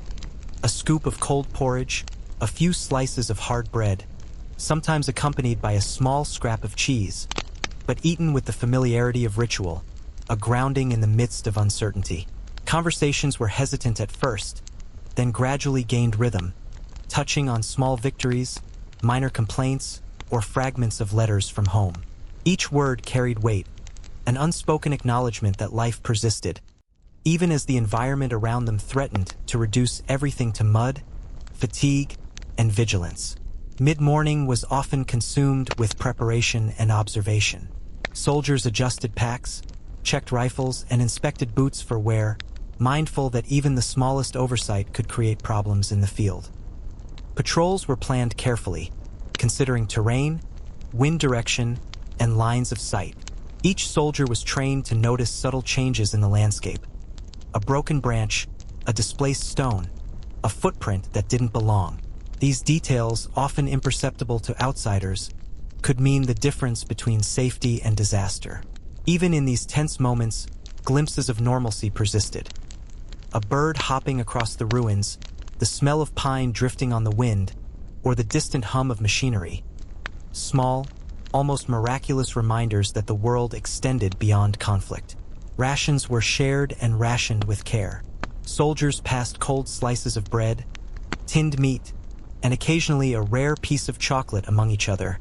A scoop of cold porridge, a few slices of hard bread, sometimes accompanied by a small scrap of cheese, but eaten with the familiarity of ritual, a grounding in the midst of uncertainty. Conversations were hesitant at first, then gradually gained rhythm, touching on small victories, minor complaints, or fragments of letters from home. Each word carried weight, an unspoken acknowledgement that life persisted, even as the environment around them threatened to reduce everything to mud, fatigue, and vigilance. Mid-morning was often consumed with preparation and observation. Soldiers adjusted packs, checked rifles, and inspected boots for wear, mindful that even the smallest oversight could create problems in the field. Patrols were planned carefully, considering terrain, wind direction, and lines of sight. Each soldier was trained to notice subtle changes in the landscape. A broken branch, a displaced stone, a footprint that didn't belong. These details, often imperceptible to outsiders, could mean the difference between safety and disaster. Even in these tense moments, glimpses of normalcy persisted. A bird hopping across the ruins, the smell of pine drifting on the wind, or the distant hum of machinery. Small, almost miraculous reminders that the world extended beyond conflict. Rations were shared and rationed with care. Soldiers passed cold slices of bread, tinned meat, and occasionally a rare piece of chocolate among each other,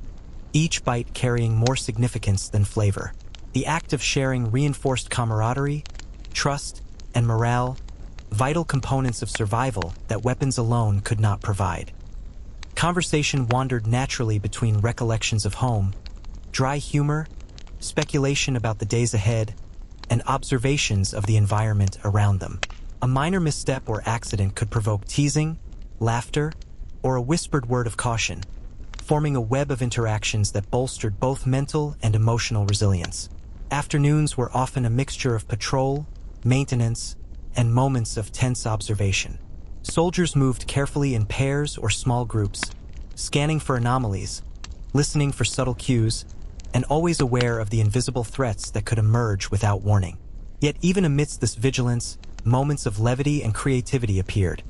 each bite carrying more significance than flavor. The act of sharing reinforced camaraderie, trust, and morale, vital components of survival that weapons alone could not provide. Conversation wandered naturally between recollections of home, dry humor, speculation about the days ahead, and observations of the environment around them. A minor misstep or accident could provoke teasing, laughter, or a whispered word of caution, forming a web of interactions that bolstered both mental and emotional resilience. Afternoons were often a mixture of patrol, maintenance, and moments of tense observation. Soldiers moved carefully in pairs or small groups, scanning for anomalies, listening for subtle cues, and always aware of the invisible threats that could emerge without warning. Yet even amidst this vigilance, moments of levity and creativity appeared.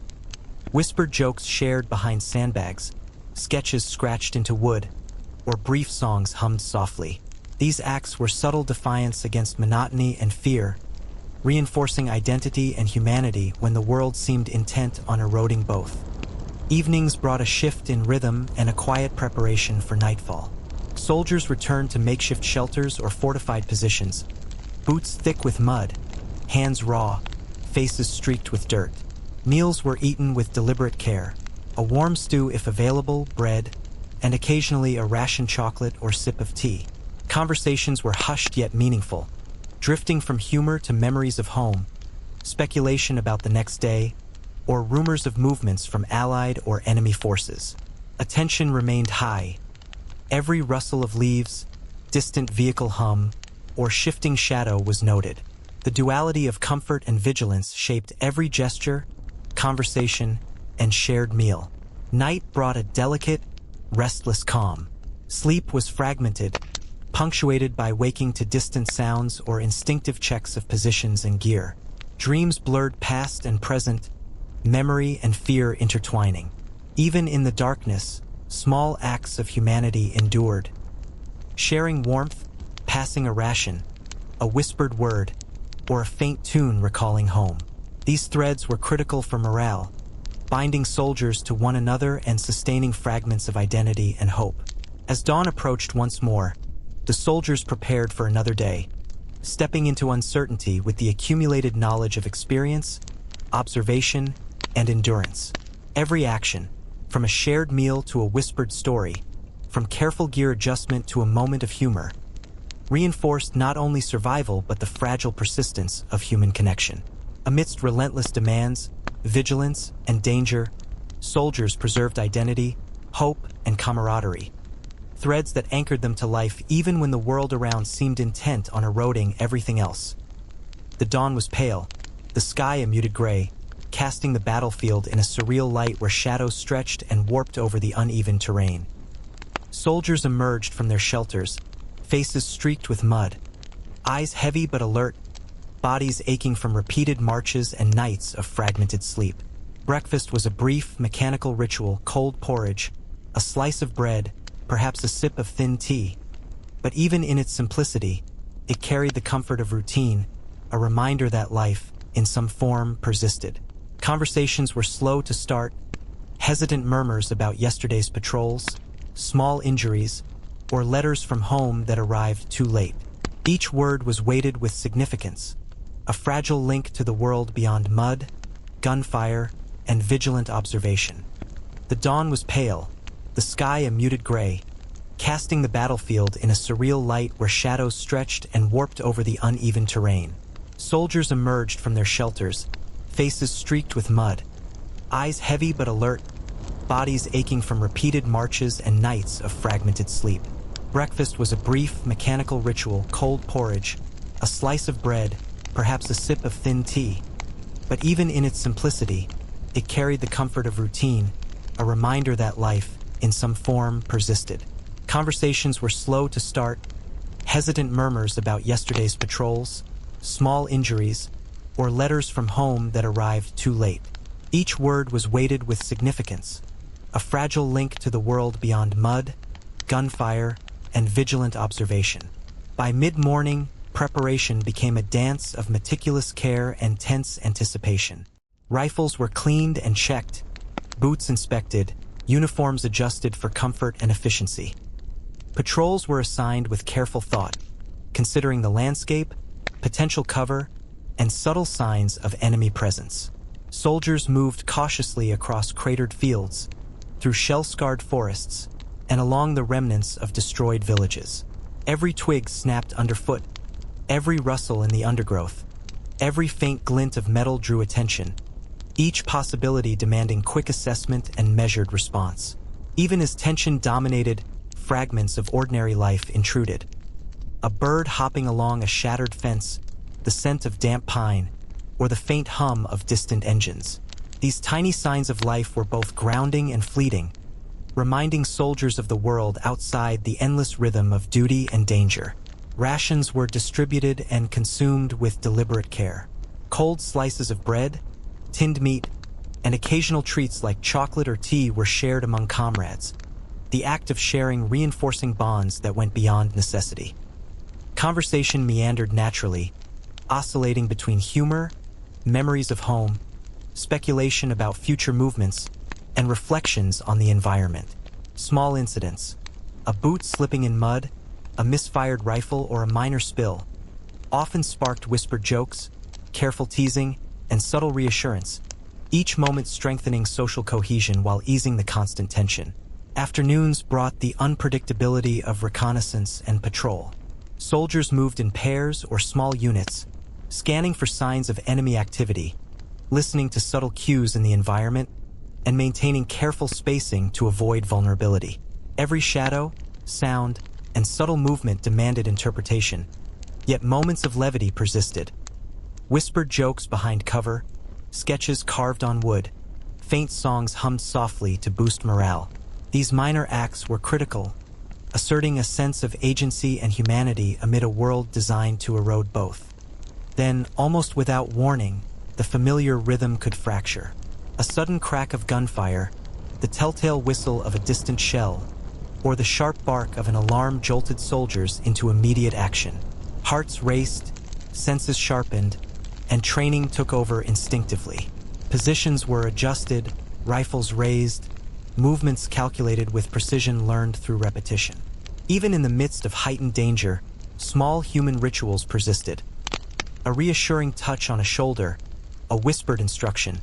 Whispered jokes shared behind sandbags, sketches scratched into wood, or brief songs hummed softly. These acts were subtle defiance against monotony and fear, reinforcing identity and humanity when the world seemed intent on eroding both. Evenings brought a shift in rhythm and a quiet preparation for nightfall. Soldiers returned to makeshift shelters or fortified positions, boots thick with mud, hands raw, faces streaked with dirt. Meals were eaten with deliberate care, a warm stew if available, bread, and occasionally a ration chocolate or sip of tea. Conversations were hushed yet meaningful, drifting from humor to memories of home, speculation about the next day, or rumors of movements from allied or enemy forces. Attention remained high. Every rustle of leaves, distant vehicle hum, or shifting shadow was noted. The duality of comfort and vigilance shaped every gesture, conversation, and shared meal. Night brought a delicate, restless calm. Sleep was fragmented, punctuated by waking to distant sounds or instinctive checks of positions and gear. Dreams blurred past and present, memory and fear intertwining. Even in the darkness, small acts of humanity endured. Sharing warmth, passing a ration, a whispered word, or a faint tune recalling home. These threads were critical for morale, binding soldiers to one another and sustaining fragments of identity and hope. As dawn approached once more, the soldiers prepared for another day, stepping into uncertainty with the accumulated knowledge of experience, observation, and endurance. Every action, from a shared meal to a whispered story, from careful gear adjustment to a moment of humor, reinforced not only survival but the fragile persistence of human connection. Amidst relentless demands, vigilance, and danger, soldiers preserved identity, hope, and camaraderie, threads that anchored them to life even when the world around seemed intent on eroding everything else. The dawn was pale, the sky a muted gray, casting the battlefield in a surreal light where shadows stretched and warped over the uneven terrain. Soldiers emerged from their shelters, faces streaked with mud, eyes heavy but alert, bodies aching from repeated marches and nights of fragmented sleep. Breakfast was a brief, mechanical ritual: cold porridge, a slice of bread, perhaps a sip of thin tea. But even in its simplicity, it carried the comfort of routine, a reminder that life, in some form, persisted. Conversations were slow to start, hesitant murmurs about yesterday's patrols, small injuries, or letters from home that arrived too late. Each word was weighted with significance, a fragile link to the world beyond mud, gunfire, and vigilant observation. The dawn was pale, the sky a muted gray, casting the battlefield in a surreal light where shadows stretched and warped over the uneven terrain. Soldiers emerged from their shelters, faces streaked with mud, eyes heavy but alert, bodies aching from repeated marches and nights of fragmented sleep. Breakfast was a brief, mechanical ritual: cold porridge, a slice of bread, perhaps a sip of thin tea. But even in its simplicity, it carried the comfort of routine, a reminder that life, in some form, persisted. Conversations were slow to start, hesitant murmurs about yesterday's patrols, small injuries, or letters from home that arrived too late. Each word was weighted with significance, a fragile link to the world beyond mud, gunfire, and vigilant observation. By mid-morning, preparation became a dance of meticulous care and tense anticipation. Rifles were cleaned and checked, boots inspected, uniforms adjusted for comfort and efficiency. Patrols were assigned with careful thought, considering the landscape, potential cover, and subtle signs of enemy presence. Soldiers moved cautiously across cratered fields, through shell-scarred forests, and along the remnants of destroyed villages. Every twig snapped underfoot, every rustle in the undergrowth, every faint glint of metal drew attention, each possibility demanding quick assessment and measured response. Even as tension dominated, fragments of ordinary life intruded. A bird hopping along a shattered fence, the scent of damp pine, or the faint hum of distant engines. These tiny signs of life were both grounding and fleeting, reminding soldiers of the world outside the endless rhythm of duty and danger. Rations were distributed and consumed with deliberate care. Cold slices of bread, tinned meat, and occasional treats like chocolate or tea were shared among comrades, the act of sharing reinforcing bonds that went beyond necessity. Conversation meandered naturally, oscillating between humor, memories of home, speculation about future movements, and reflections on the environment. Small incidents, a boot slipping in mud, a misfired rifle, or a minor spill, often sparked whispered jokes, careful teasing, and subtle reassurance, each moment strengthening social cohesion while easing the constant tension. Afternoons brought the unpredictability of reconnaissance and patrol. Soldiers moved in pairs or small units, scanning for signs of enemy activity, listening to subtle cues in the environment, and maintaining careful spacing to avoid vulnerability. Every shadow, sound, and subtle movement demanded interpretation, yet moments of levity persisted. Whispered jokes behind cover, sketches carved on wood, faint songs hummed softly to boost morale. These minor acts were critical, asserting a sense of agency and humanity amid a world designed to erode both. Then, almost without warning, the familiar rhythm could fracture. A sudden crack of gunfire, the telltale whistle of a distant shell, or the sharp bark of an alarm jolted soldiers into immediate action. Hearts raced, senses sharpened, and training took over instinctively. Positions were adjusted, rifles raised, movements calculated with precision learned through repetition. Even in the midst of heightened danger, small human rituals persisted. A reassuring touch on a shoulder, a whispered instruction,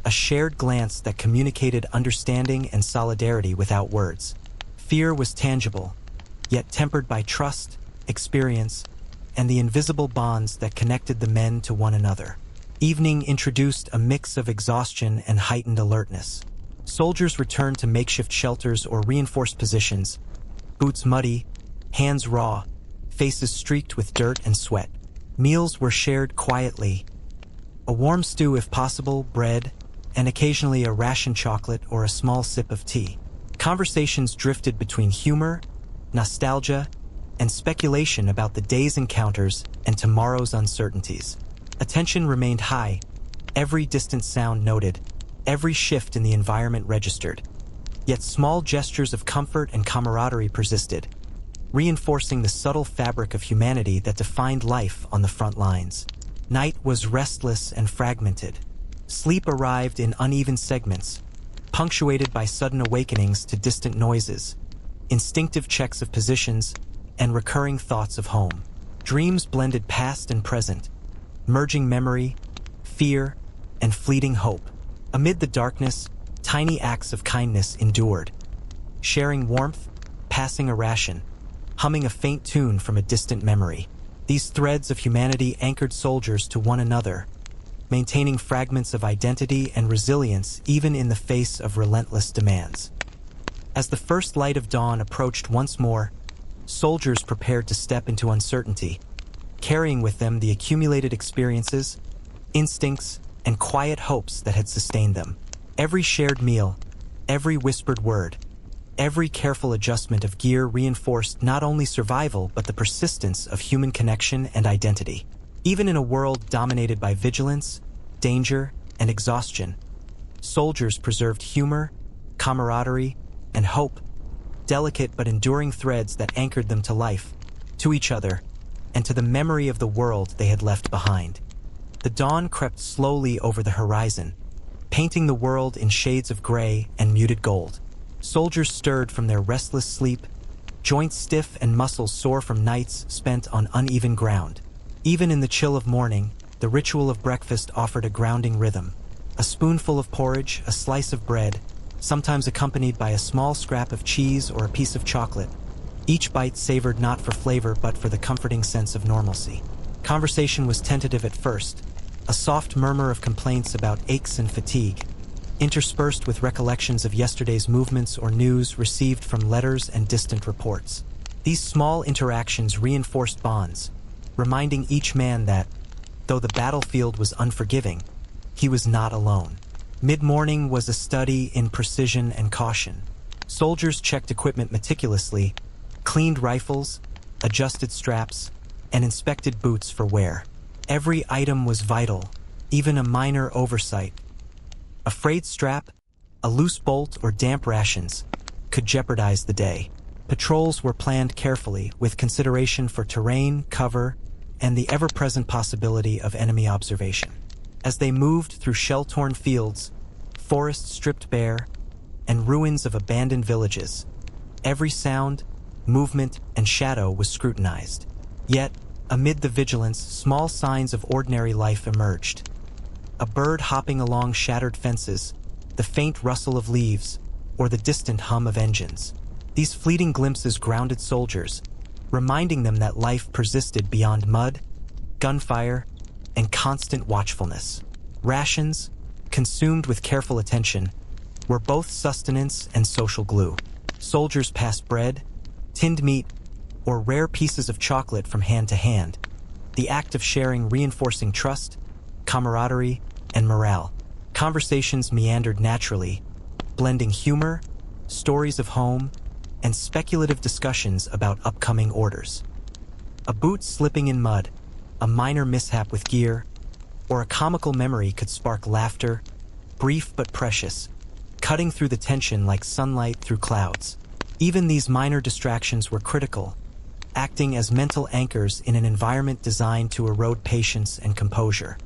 a shared glance that communicated understanding and solidarity without words. Fear was tangible, yet tempered by trust, experience, and the invisible bonds that connected the men to one another. Evening introduced a mix of exhaustion and heightened alertness. Soldiers returned to makeshift shelters or reinforced positions, boots muddy, hands raw, faces streaked with dirt and sweat. Meals were shared quietly. A warm stew if possible, bread, and occasionally a ration chocolate or a small sip of tea. Conversations drifted between humor, nostalgia, and speculation about the day's encounters and tomorrow's uncertainties. Attention remained high, every distant sound noted, every shift in the environment registered. Yet small gestures of comfort and camaraderie persisted, reinforcing the subtle fabric of humanity that defined life on the front lines. Night was restless and fragmented. Sleep arrived in uneven segments, punctuated by sudden awakenings to distant noises, instinctive checks of positions, and recurring thoughts of home. Dreams blended past and present, merging memory, fear, and fleeting hope. Amid the darkness, tiny acts of kindness endured, sharing warmth, passing a ration, humming a faint tune from a distant memory. These threads of humanity anchored soldiers to one another, maintaining fragments of identity and resilience even in the face of relentless demands. As the first light of dawn approached once more, soldiers prepared to step into uncertainty, carrying with them the accumulated experiences, instincts, and quiet hopes that had sustained them. Every shared meal, every whispered word, every careful adjustment of gear reinforced not only survival but the persistence of human connection and identity. Even in a world dominated by vigilance, danger, and exhaustion, soldiers preserved humor, camaraderie, and hope, delicate but enduring threads that anchored them to life, to each other, and to the memory of the world they had left behind. The dawn crept slowly over the horizon, painting the world in shades of gray and muted gold. Soldiers stirred from their restless sleep, joints stiff and muscles sore from nights spent on uneven ground. Even in the chill of morning, the ritual of breakfast offered a grounding rhythm. A spoonful of porridge, a slice of bread, sometimes accompanied by a small scrap of cheese or a piece of chocolate. Each bite savored not for flavor but for the comforting sense of normalcy. Conversation was tentative at first, a soft murmur of complaints about aches and fatigue, interspersed with recollections of yesterday's movements or news received from letters and distant reports. These small interactions reinforced bonds, reminding each man that, though the battlefield was unforgiving, he was not alone. Mid-morning was a study in precision and caution. Soldiers checked equipment meticulously, cleaned rifles, adjusted straps, and inspected boots for wear. Every item was vital, even a minor oversight. A frayed strap, a loose bolt, or damp rations could jeopardize the day. Patrols were planned carefully, with consideration for terrain, cover, and the ever-present possibility of enemy observation. As they moved through shell-torn fields, forests stripped bare, and ruins of abandoned villages, every sound, movement, and shadow was scrutinized. Yet, amid the vigilance, small signs of ordinary life emerged. A bird hopping along shattered fences, the faint rustle of leaves, or the distant hum of engines. These fleeting glimpses grounded soldiers, reminding them that life persisted beyond mud, gunfire, and constant watchfulness. Rations, consumed with careful attention, were both sustenance and social glue. Soldiers passed bread, tinned meat, or rare pieces of chocolate from hand to hand, the act of sharing reinforcing trust, camaraderie, and morale. Conversations meandered naturally, blending humor, stories of home, and speculative discussions about upcoming orders. A boot slipping in mud, a minor mishap with gear, or a comical memory could spark laughter, brief but precious, cutting through the tension like sunlight through clouds. Even these minor distractions were critical, acting as mental anchors in an environment designed to erode patience and composure.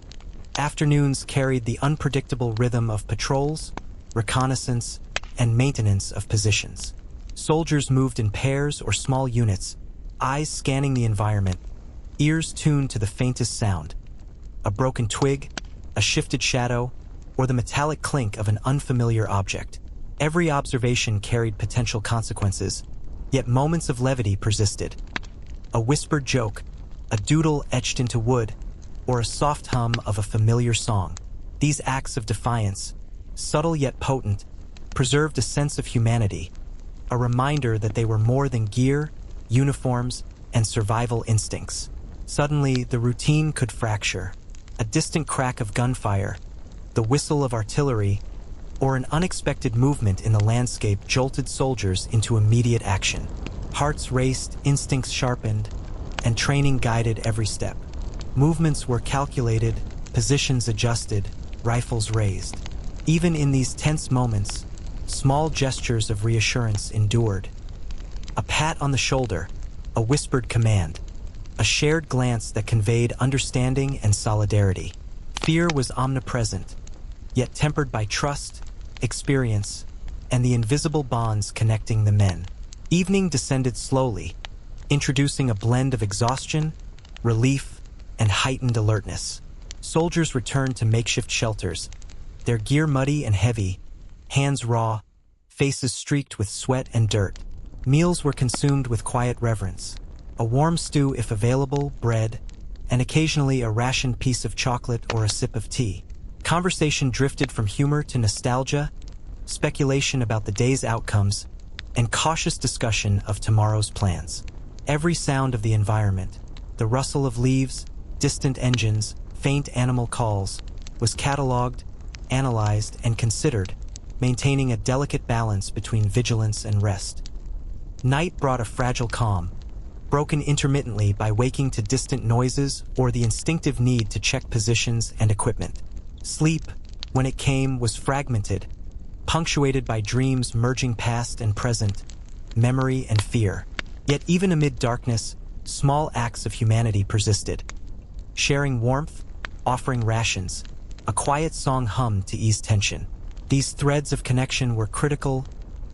Afternoons carried the unpredictable rhythm of patrols, reconnaissance, and maintenance of positions. Soldiers moved in pairs or small units, eyes scanning the environment, ears tuned to the faintest sound. A broken twig, a shifted shadow, or the metallic clink of an unfamiliar object. Every observation carried potential consequences, yet moments of levity persisted. A whispered joke, a doodle etched into wood, or a soft hum of a familiar song. These acts of defiance, subtle yet potent, preserved a sense of humanity, a reminder that they were more than gear, uniforms, and survival instincts. Suddenly, the routine could fracture. A distant crack of gunfire, the whistle of artillery, or an unexpected movement in the landscape jolted soldiers into immediate action. Hearts raced, instincts sharpened, and training guided every step. Movements were calculated, positions adjusted, rifles raised. Even in these tense moments, small gestures of reassurance endured. A pat on the shoulder, a whispered command, a shared glance that conveyed understanding and solidarity. Fear was omnipresent, yet tempered by trust, experience, and the invisible bonds connecting the men. Evening descended slowly, introducing a blend of exhaustion, relief, and heightened alertness. Soldiers returned to makeshift shelters, their gear muddy and heavy, hands raw, faces streaked with sweat and dirt. Meals were consumed with quiet reverence. A warm stew if available, bread, and occasionally a rationed piece of chocolate or a sip of tea. Conversation drifted from humor to nostalgia, speculation about the day's outcomes, and cautious discussion of tomorrow's plans. Every sound of the environment, the rustle of leaves, distant engines, faint animal calls, was cataloged, analyzed, and considered, maintaining a delicate balance between vigilance and rest. Night brought a fragile calm, broken intermittently by waking to distant noises or the instinctive need to check positions and equipment. Sleep, when it came, was fragmented, punctuated by dreams merging past and present, memory and fear. Yet even amid darkness, small acts of humanity persisted. Sharing warmth, offering rations, a quiet song hummed to ease tension. These threads of connection were critical,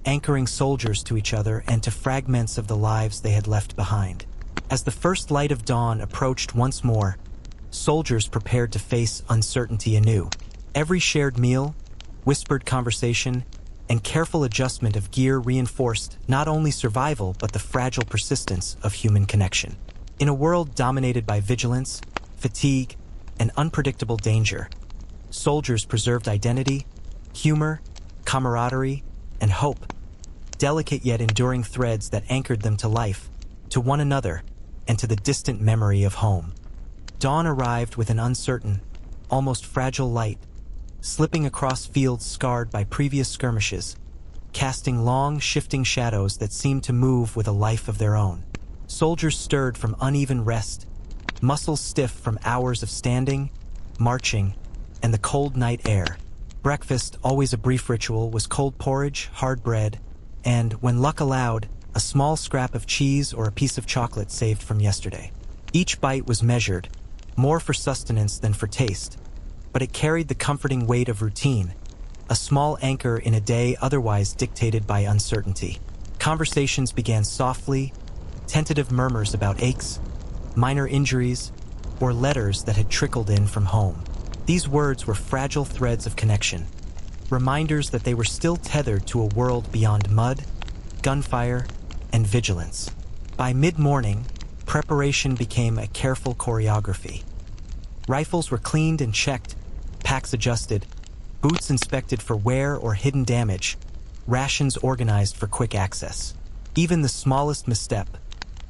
anchoring soldiers to each other and to fragments of the lives they had left behind. As the first light of dawn approached once more, soldiers prepared to face uncertainty anew. Every shared meal, whispered conversation, and careful adjustment of gear reinforced not only survival but the fragile persistence of human connection. In a world dominated by vigilance, fatigue, and unpredictable danger, soldiers preserved identity, humor, camaraderie, and hope, delicate yet enduring threads that anchored them to life, to one another, and to the distant memory of home. Dawn arrived with an uncertain, almost fragile light, slipping across fields scarred by previous skirmishes, casting long, shifting shadows that seemed to move with a life of their own. Soldiers stirred from uneven rest, muscles stiff from hours of standing, marching, and the cold night air. Breakfast, always a brief ritual, was cold porridge, hard bread, and, when luck allowed, a small scrap of cheese or a piece of chocolate saved from yesterday. Each bite was measured, more for sustenance than for taste, but it carried the comforting weight of routine, a small anchor in a day otherwise dictated by uncertainty. Conversations began softly, tentative murmurs about aches, minor injuries, or letters that had trickled in from home. These words were fragile threads of connection, reminders that they were still tethered to a world beyond mud, gunfire, and vigilance. By mid-morning, preparation became a careful choreography. Rifles were cleaned and checked, packs adjusted, boots inspected for wear or hidden damage, rations organized for quick access. Even the smallest misstep,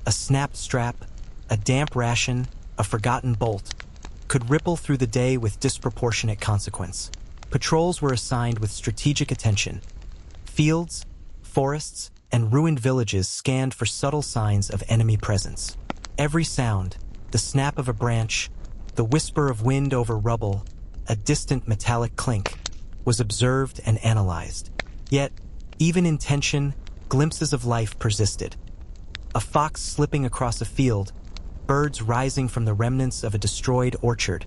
a snapped strap, a damp ration, a forgotten bolt, could ripple through the day with disproportionate consequence. Patrols were assigned with strategic attention. Fields, forests, and ruined villages scanned for subtle signs of enemy presence. Every sound, the snap of a branch, the whisper of wind over rubble, a distant metallic clink, was observed and analyzed. Yet, even in tension, glimpses of life persisted. A fox slipping across a field, birds rising from the remnants of a destroyed orchard,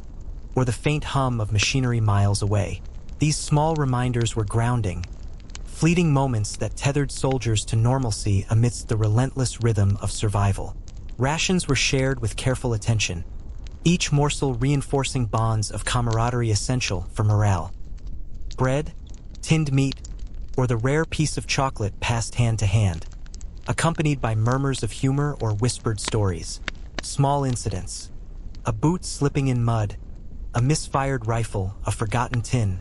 or the faint hum of machinery miles away. These small reminders were grounding, fleeting moments that tethered soldiers to normalcy amidst the relentless rhythm of survival. Rations were shared with careful attention, each morsel reinforcing bonds of camaraderie essential for morale. Bread, tinned meat, or the rare piece of chocolate passed hand to hand, accompanied by murmurs of humor or whispered stories. Small incidents, a boot slipping in mud, a misfired rifle, a forgotten tin,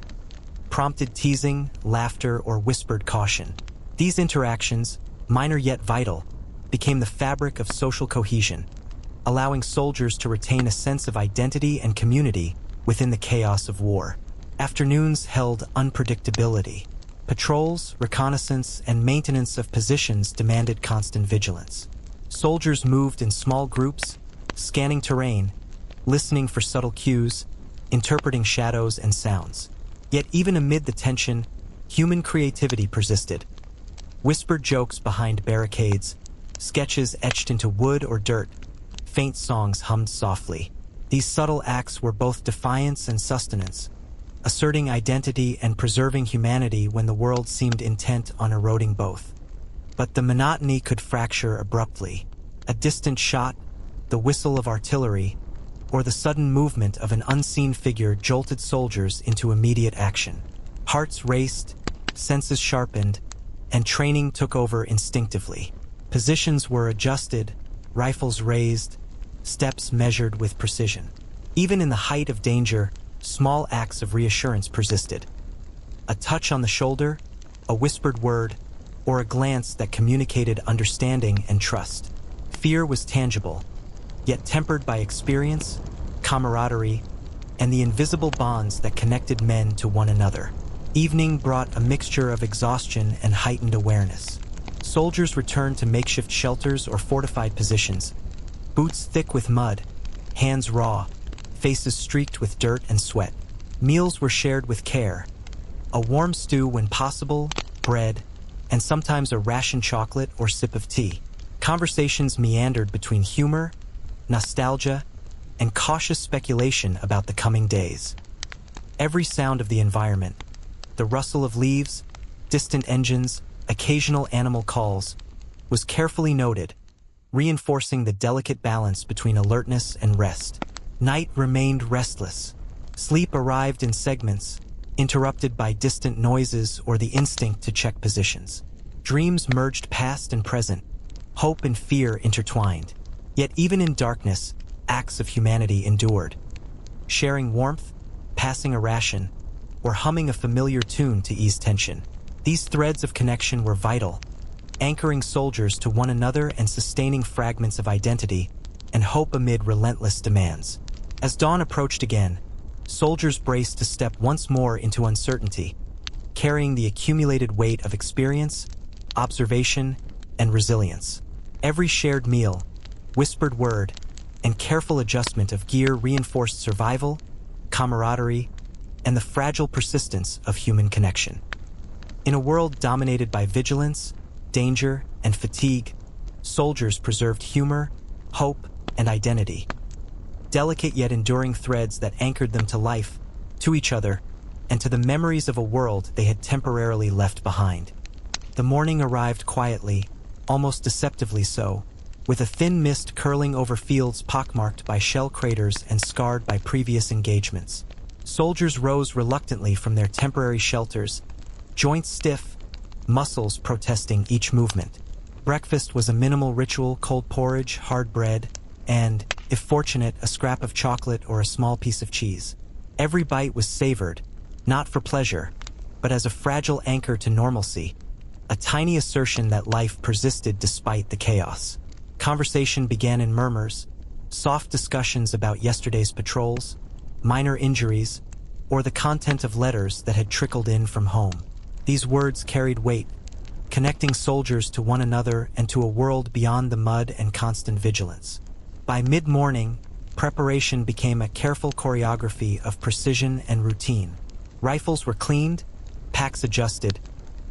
prompted teasing, laughter, or whispered caution. These interactions, minor yet vital, became the fabric of social cohesion, allowing soldiers to retain a sense of identity and community within the chaos of war. Afternoons held unpredictability. Patrols, reconnaissance, and maintenance of positions demanded constant vigilance. Soldiers moved in small groups, scanning terrain, listening for subtle cues, interpreting shadows and sounds. Yet even amid the tension, human creativity persisted. Whispered jokes behind barricades, sketches etched into wood or dirt, faint songs hummed softly. These subtle acts were both defiance and sustenance, asserting identity and preserving humanity when the world seemed intent on eroding both. But the monotony could fracture abruptly. A distant shot, the whistle of artillery, or the sudden movement of an unseen figure jolted soldiers into immediate action. Hearts raced, senses sharpened, and training took over instinctively. Positions were adjusted, rifles raised, steps measured with precision. Even in the height of danger, small acts of reassurance persisted. A touch on the shoulder, a whispered word, or a glance that communicated understanding and trust. Fear was tangible, yet tempered by experience, camaraderie, and the invisible bonds that connected men to one another. Evening brought a mixture of exhaustion and heightened awareness. Soldiers returned to makeshift shelters or fortified positions, boots thick with mud, hands raw, faces streaked with dirt and sweat. Meals were shared with care, a warm stew when possible, bread, and sometimes a ration chocolate or sip of tea. Conversations meandered between humor, nostalgia, and cautious speculation about the coming days. Every sound of the environment, the rustle of leaves, distant engines, occasional animal calls, was carefully noted, reinforcing the delicate balance between alertness and rest. Night remained restless. Sleep arrived in segments, interrupted by distant noises or the instinct to check positions. Dreams merged past and present, hope and fear intertwined. Yet even in darkness, acts of humanity endured. Sharing warmth, passing a ration, or humming a familiar tune to ease tension. These threads of connection were vital, anchoring soldiers to one another and sustaining fragments of identity and hope amid relentless demands. As dawn approached again, soldiers braced to step once more into uncertainty, carrying the accumulated weight of experience, observation, and resilience. Every shared meal, whispered word, and careful adjustment of gear reinforced survival, camaraderie, and the fragile persistence of human connection. In a world dominated by vigilance, danger, and fatigue, soldiers preserved humor, hope, and identity. Delicate yet enduring threads that anchored them to life, to each other, and to the memories of a world they had temporarily left behind. The morning arrived quietly, almost deceptively so, with a thin mist curling over fields pockmarked by shell craters and scarred by previous engagements. Soldiers rose reluctantly from their temporary shelters, joints stiff, muscles protesting each movement. Breakfast was a minimal ritual: cold porridge, hard bread, and, if fortunate, a scrap of chocolate or a small piece of cheese. Every bite was savored, not for pleasure, but as a fragile anchor to normalcy, a tiny assertion that life persisted despite the chaos. Conversation began in murmurs, soft discussions about yesterday's patrols, minor injuries, or the content of letters that had trickled in from home. These words carried weight, connecting soldiers to one another and to a world beyond the mud and constant vigilance. By mid-morning, preparation became a careful choreography of precision and routine. Rifles were cleaned, packs adjusted,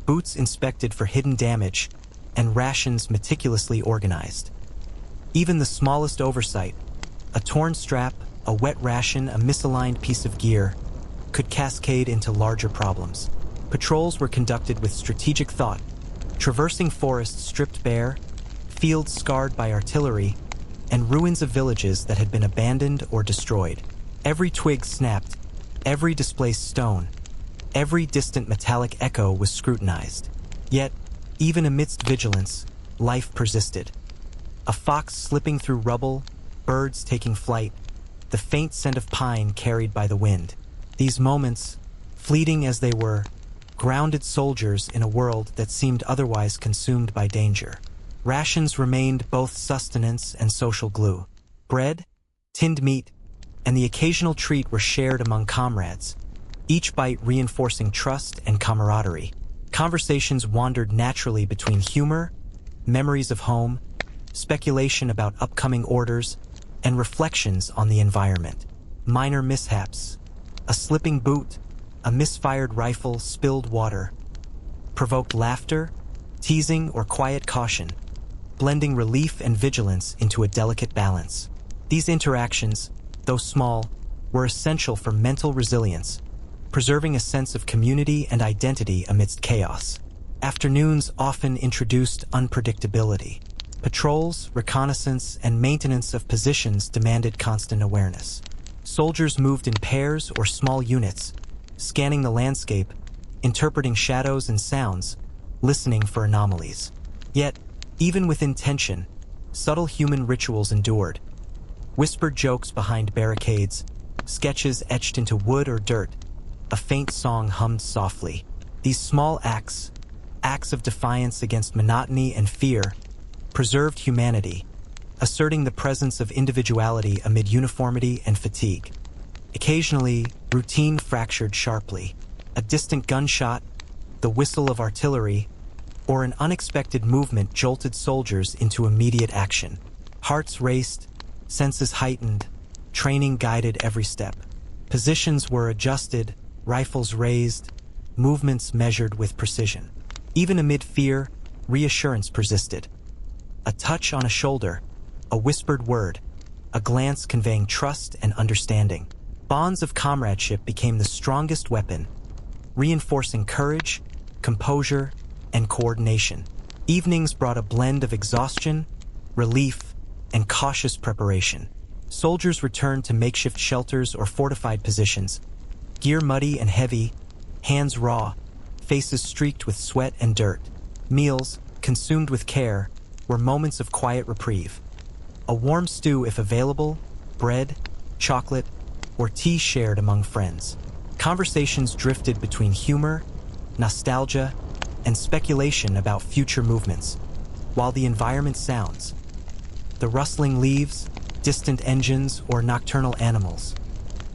boots inspected for hidden damage, and rations meticulously organized. Even the smallest oversight, a torn strap, a wet ration, a misaligned piece of gear, could cascade into larger problems. Patrols were conducted with strategic thought, traversing forests stripped bare, fields scarred by artillery, and ruins of villages that had been abandoned or destroyed. Every twig snapped, every displaced stone, every distant metallic echo was scrutinized. Yet, even amidst vigilance, life persisted. A fox slipping through rubble, birds taking flight, the faint scent of pine carried by the wind. These moments, fleeting as they were, grounded soldiers in a world that seemed otherwise consumed by danger. Rations remained both sustenance and social glue. Bread, tinned meat, and the occasional treat were shared among comrades, each bite reinforcing trust and camaraderie. Conversations wandered naturally between humor, memories of home, speculation about upcoming orders, and reflections on the environment. Minor mishaps, a slipping boot, a misfired rifle, spilled water, provoked laughter, teasing, or quiet caution, blending relief and vigilance into a delicate balance. These interactions, though small, were essential for mental resilience, preserving a sense of community and identity amidst chaos. Afternoons often introduced unpredictability. Patrols, reconnaissance, and maintenance of positions demanded constant awareness. Soldiers moved in pairs or small units, scanning the landscape, interpreting shadows and sounds, listening for anomalies. Yet, even within tension, subtle human rituals endured. Whispered jokes behind barricades, sketches etched into wood or dirt, a faint song hummed softly. These small acts of defiance against monotony and fear, preserved humanity, asserting the presence of individuality amid uniformity and fatigue. Occasionally, routine fractured sharply. A distant gunshot, the whistle of artillery, or an unexpected movement jolted soldiers into immediate action. Hearts raced, senses heightened, training guided every step. Positions were adjusted, rifles raised, movements measured with precision. Even amid fear, reassurance persisted. A touch on a shoulder, a whispered word, a glance conveying trust and understanding. Bonds of comradeship became the strongest weapon, reinforcing courage, composure, and coordination. Evenings brought a blend of exhaustion, relief, and cautious preparation. Soldiers returned to makeshift shelters or fortified positions, gear muddy and heavy, hands raw, faces streaked with sweat and dirt. Meals, consumed with care, were moments of quiet reprieve. A warm stew if available, bread, chocolate, or tea shared among friends. Conversations drifted between humor, nostalgia, and speculation about future movements, while the environment sounds, the rustling leaves, distant engines, or nocturnal animals,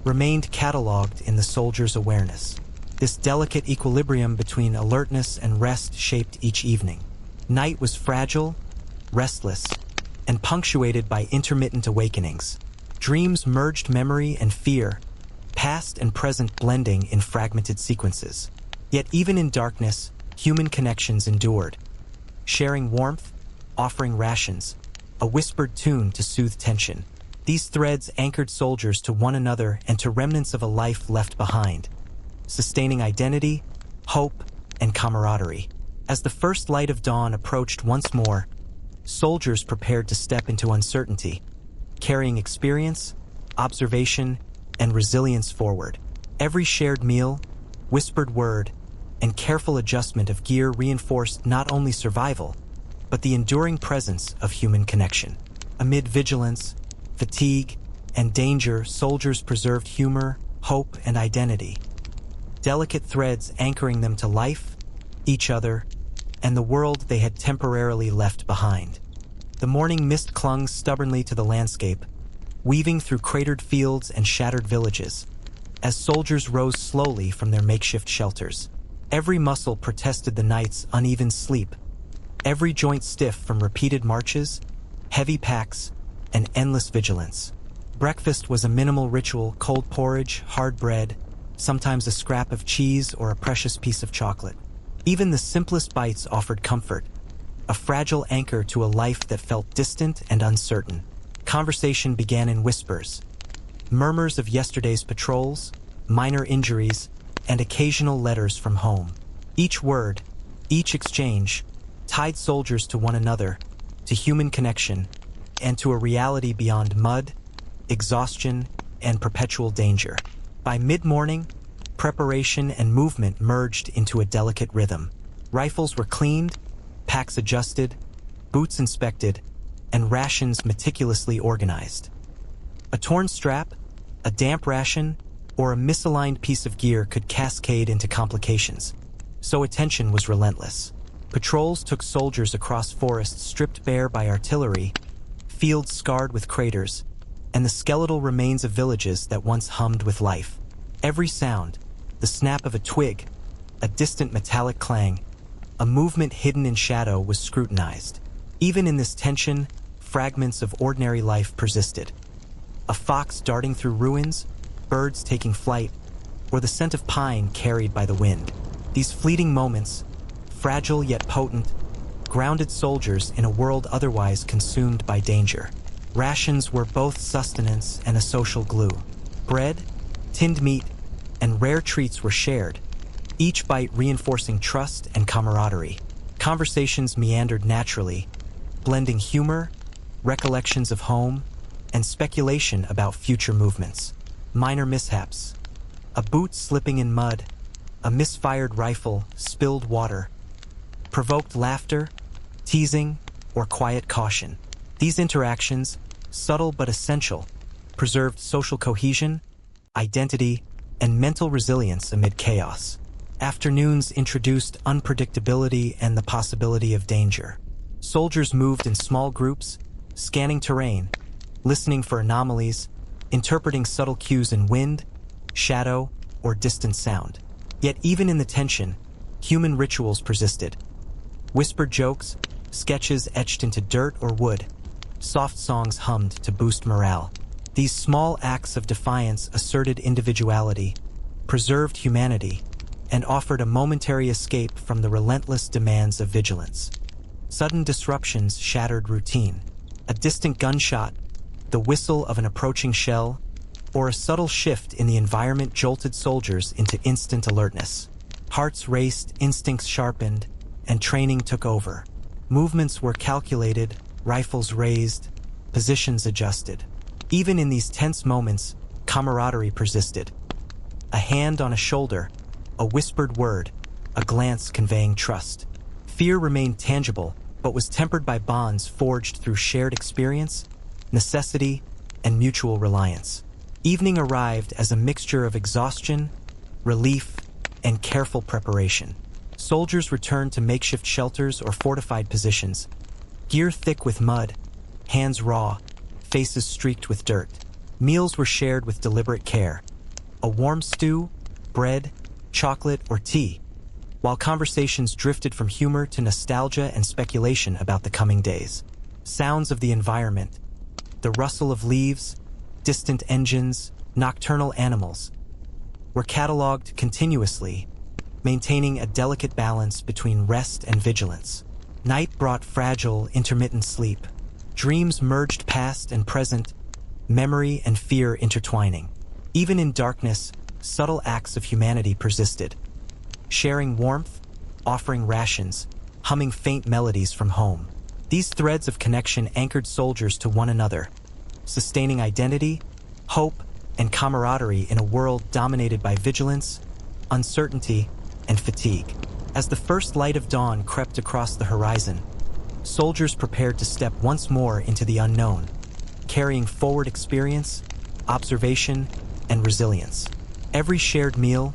remained cataloged in the soldier's awareness. This delicate equilibrium between alertness and rest shaped each evening. Night was fragile, restless, and punctuated by intermittent awakenings. Dreams merged memory and fear, past and present blending in fragmented sequences. Yet even in darkness, human connections endured, sharing warmth, offering rations, a whispered tune to soothe tension. These threads anchored soldiers to one another and to remnants of a life left behind, sustaining identity, hope, and camaraderie. As the first light of dawn approached once more, soldiers prepared to step into uncertainty, carrying experience, observation, and resilience forward. Every shared meal, whispered word, and careful adjustment of gear reinforced not only survival, but the enduring presence of human connection. Amid vigilance, fatigue, and danger, soldiers preserved humor, hope, and identity, delicate threads anchoring them to life, each other, and the world they had temporarily left behind. The morning mist clung stubbornly to the landscape, weaving through cratered fields and shattered villages, as soldiers rose slowly from their makeshift shelters. Every muscle protested the night's uneven sleep, every joint stiff from repeated marches, heavy packs, and endless vigilance. Breakfast was a minimal ritual: cold porridge, hard bread, sometimes a scrap of cheese or a precious piece of chocolate. Even the simplest bites offered comfort, a fragile anchor to a life that felt distant and uncertain. Conversation began in whispers, murmurs of yesterday's patrols, minor injuries, and occasional letters from home. Each word, each exchange, tied soldiers to one another, to human connection, and to a reality beyond mud, exhaustion, and perpetual danger. By mid-morning, preparation and movement merged into a delicate rhythm. Rifles were cleaned, packs adjusted, boots inspected, and rations meticulously organized. A torn strap, a damp ration, or a misaligned piece of gear could cascade into complications, so attention was relentless. Patrols took soldiers across forests stripped bare by artillery, fields scarred with craters, and the skeletal remains of villages that once hummed with life. Every sound, the snap of a twig, a distant metallic clang, a movement hidden in shadow, was scrutinized. Even in this tension, fragments of ordinary life persisted. A fox darting through ruins, birds taking flight, or the scent of pine carried by the wind. These fleeting moments, fragile yet potent, grounded soldiers in a world otherwise consumed by danger. Rations were both sustenance and a social glue. Bread, tinned meat, and rare treats were shared, each bite reinforcing trust and camaraderie. Conversations meandered naturally, blending humor, recollections of home, and speculation about future movements. Minor mishaps, a boot slipping in mud, a misfired rifle, spilled water, provoked laughter, teasing, or quiet caution. These interactions, subtle but essential, preserved social cohesion, identity, and mental resilience amid chaos. Afternoons introduced unpredictability and the possibility of danger. Soldiers moved in small groups, scanning terrain, listening for anomalies, interpreting subtle cues in wind, shadow, or distant sound. Yet even in the tension, human rituals persisted. Whispered jokes, sketches etched into dirt or wood, soft songs hummed to boost morale. These small acts of defiance asserted individuality, preserved humanity, and offered a momentary escape from the relentless demands of vigilance. Sudden disruptions shattered routine. A distant gunshot, the whistle of an approaching shell, or a subtle shift in the environment jolted soldiers into instant alertness. Hearts raced, instincts sharpened, and training took over. Movements were calculated, rifles raised, positions adjusted. Even in these tense moments, camaraderie persisted. A hand on a shoulder, a whispered word, a glance conveying trust. Fear remained tangible, but was tempered by bonds forged through shared experience, necessity, and mutual reliance. Evening arrived as a mixture of exhaustion, relief, and careful preparation. Soldiers returned to makeshift shelters or fortified positions, gear thick with mud, hands raw, faces streaked with dirt. Meals were shared with deliberate care. A warm stew, bread, chocolate, or tea, while conversations drifted from humor to nostalgia and speculation about the coming days. Sounds of the environment, the rustle of leaves, distant engines, nocturnal animals, were cataloged continuously, maintaining a delicate balance between rest and vigilance. Night brought fragile, intermittent sleep. Dreams merged past and present, memory and fear intertwining. Even in darkness, subtle acts of humanity persisted. Sharing warmth, offering rations, humming faint melodies from home. These threads of connection anchored soldiers to one another, sustaining identity, hope, and camaraderie in a world dominated by vigilance, uncertainty, and fatigue. As the first light of dawn crept across the horizon, soldiers prepared to step once more into the unknown, carrying forward experience, observation, and resilience. Every shared meal,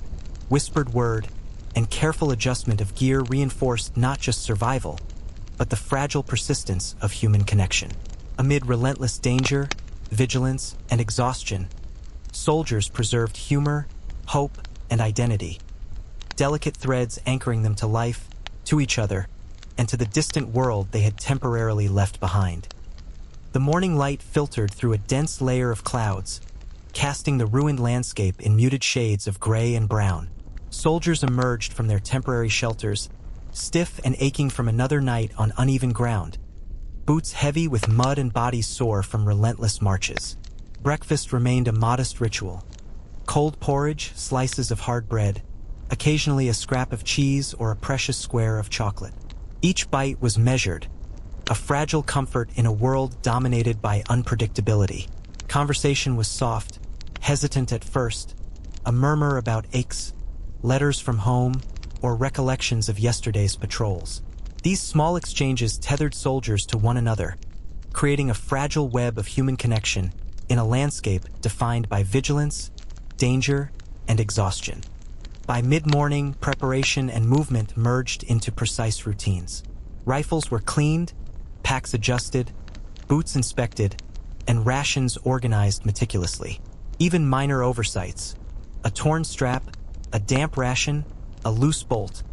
whispered word, and careful adjustment of gear reinforced not just survival, but the fragile persistence of human connection. Amid relentless danger, vigilance, and exhaustion, soldiers preserved humor, hope, and identity, delicate threads anchoring them to life, to each other, and to the distant world they had temporarily left behind. The morning light filtered through a dense layer of clouds, casting the ruined landscape in muted shades of gray and brown. Soldiers emerged from their temporary shelters, stiff and aching from another night on uneven ground, boots heavy with mud and bodies sore from relentless marches. Breakfast remained a modest ritual. Cold porridge, slices of hard bread, occasionally a scrap of cheese or a precious square of chocolate. Each bite was measured, a fragile comfort in a world dominated by unpredictability. Conversation was soft, hesitant at first, a murmur about aches, letters from home, or recollections of yesterday's patrols. These small exchanges tethered soldiers to one another, creating a fragile web of human connection in a landscape defined by vigilance, danger, and exhaustion. By mid-morning, preparation and movement merged into precise routines. Rifles were cleaned, packs adjusted, boots inspected, and rations organized meticulously. Even minor oversights, a torn strap, a damp ration, a loose bolt,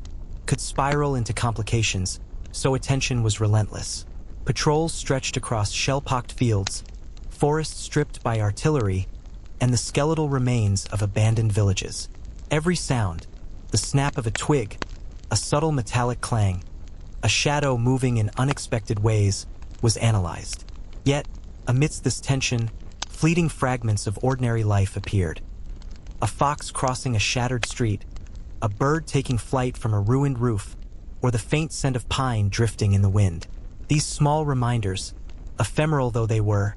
could spiral into complications, so attention was relentless. Patrols stretched across shell-pocked fields, forests stripped by artillery, and the skeletal remains of abandoned villages. Every sound, the snap of a twig, a subtle metallic clang, a shadow moving in unexpected ways, was analyzed. Yet, amidst this tension, fleeting fragments of ordinary life appeared. A fox crossing a shattered street, a bird taking flight from a ruined roof, or the faint scent of pine drifting in the wind. These small reminders, ephemeral though they were,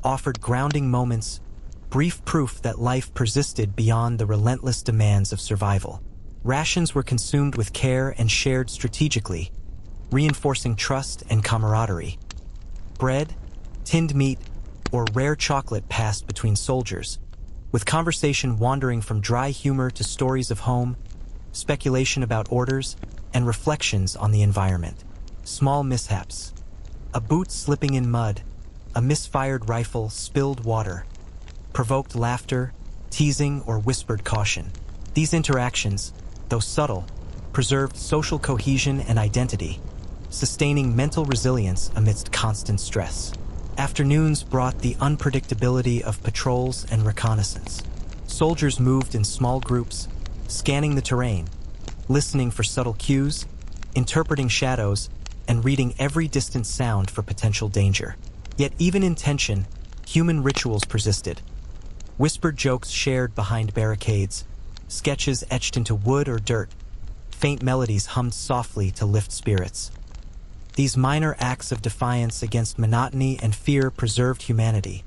offered grounding moments, brief proof that life persisted beyond the relentless demands of survival. Rations were consumed with care and shared strategically, reinforcing trust and camaraderie. Bread, tinned meat, or rare chocolate passed between soldiers, with conversation wandering from dry humor to stories of home, speculation about orders, and reflections on the environment. Small mishaps. A boot slipping in mud, a misfired rifle, spilled water, provoked laughter, teasing, or whispered caution. These interactions, though subtle, preserved social cohesion and identity, sustaining mental resilience amidst constant stress. Afternoons brought the unpredictability of patrols and reconnaissance. Soldiers moved in small groups, scanning the terrain, listening for subtle cues, interpreting shadows, and reading every distant sound for potential danger. Yet even in tension, human rituals persisted. Whispered jokes shared behind barricades, sketches etched into wood or dirt, faint melodies hummed softly to lift spirits. These minor acts of defiance against monotony and fear preserved humanity,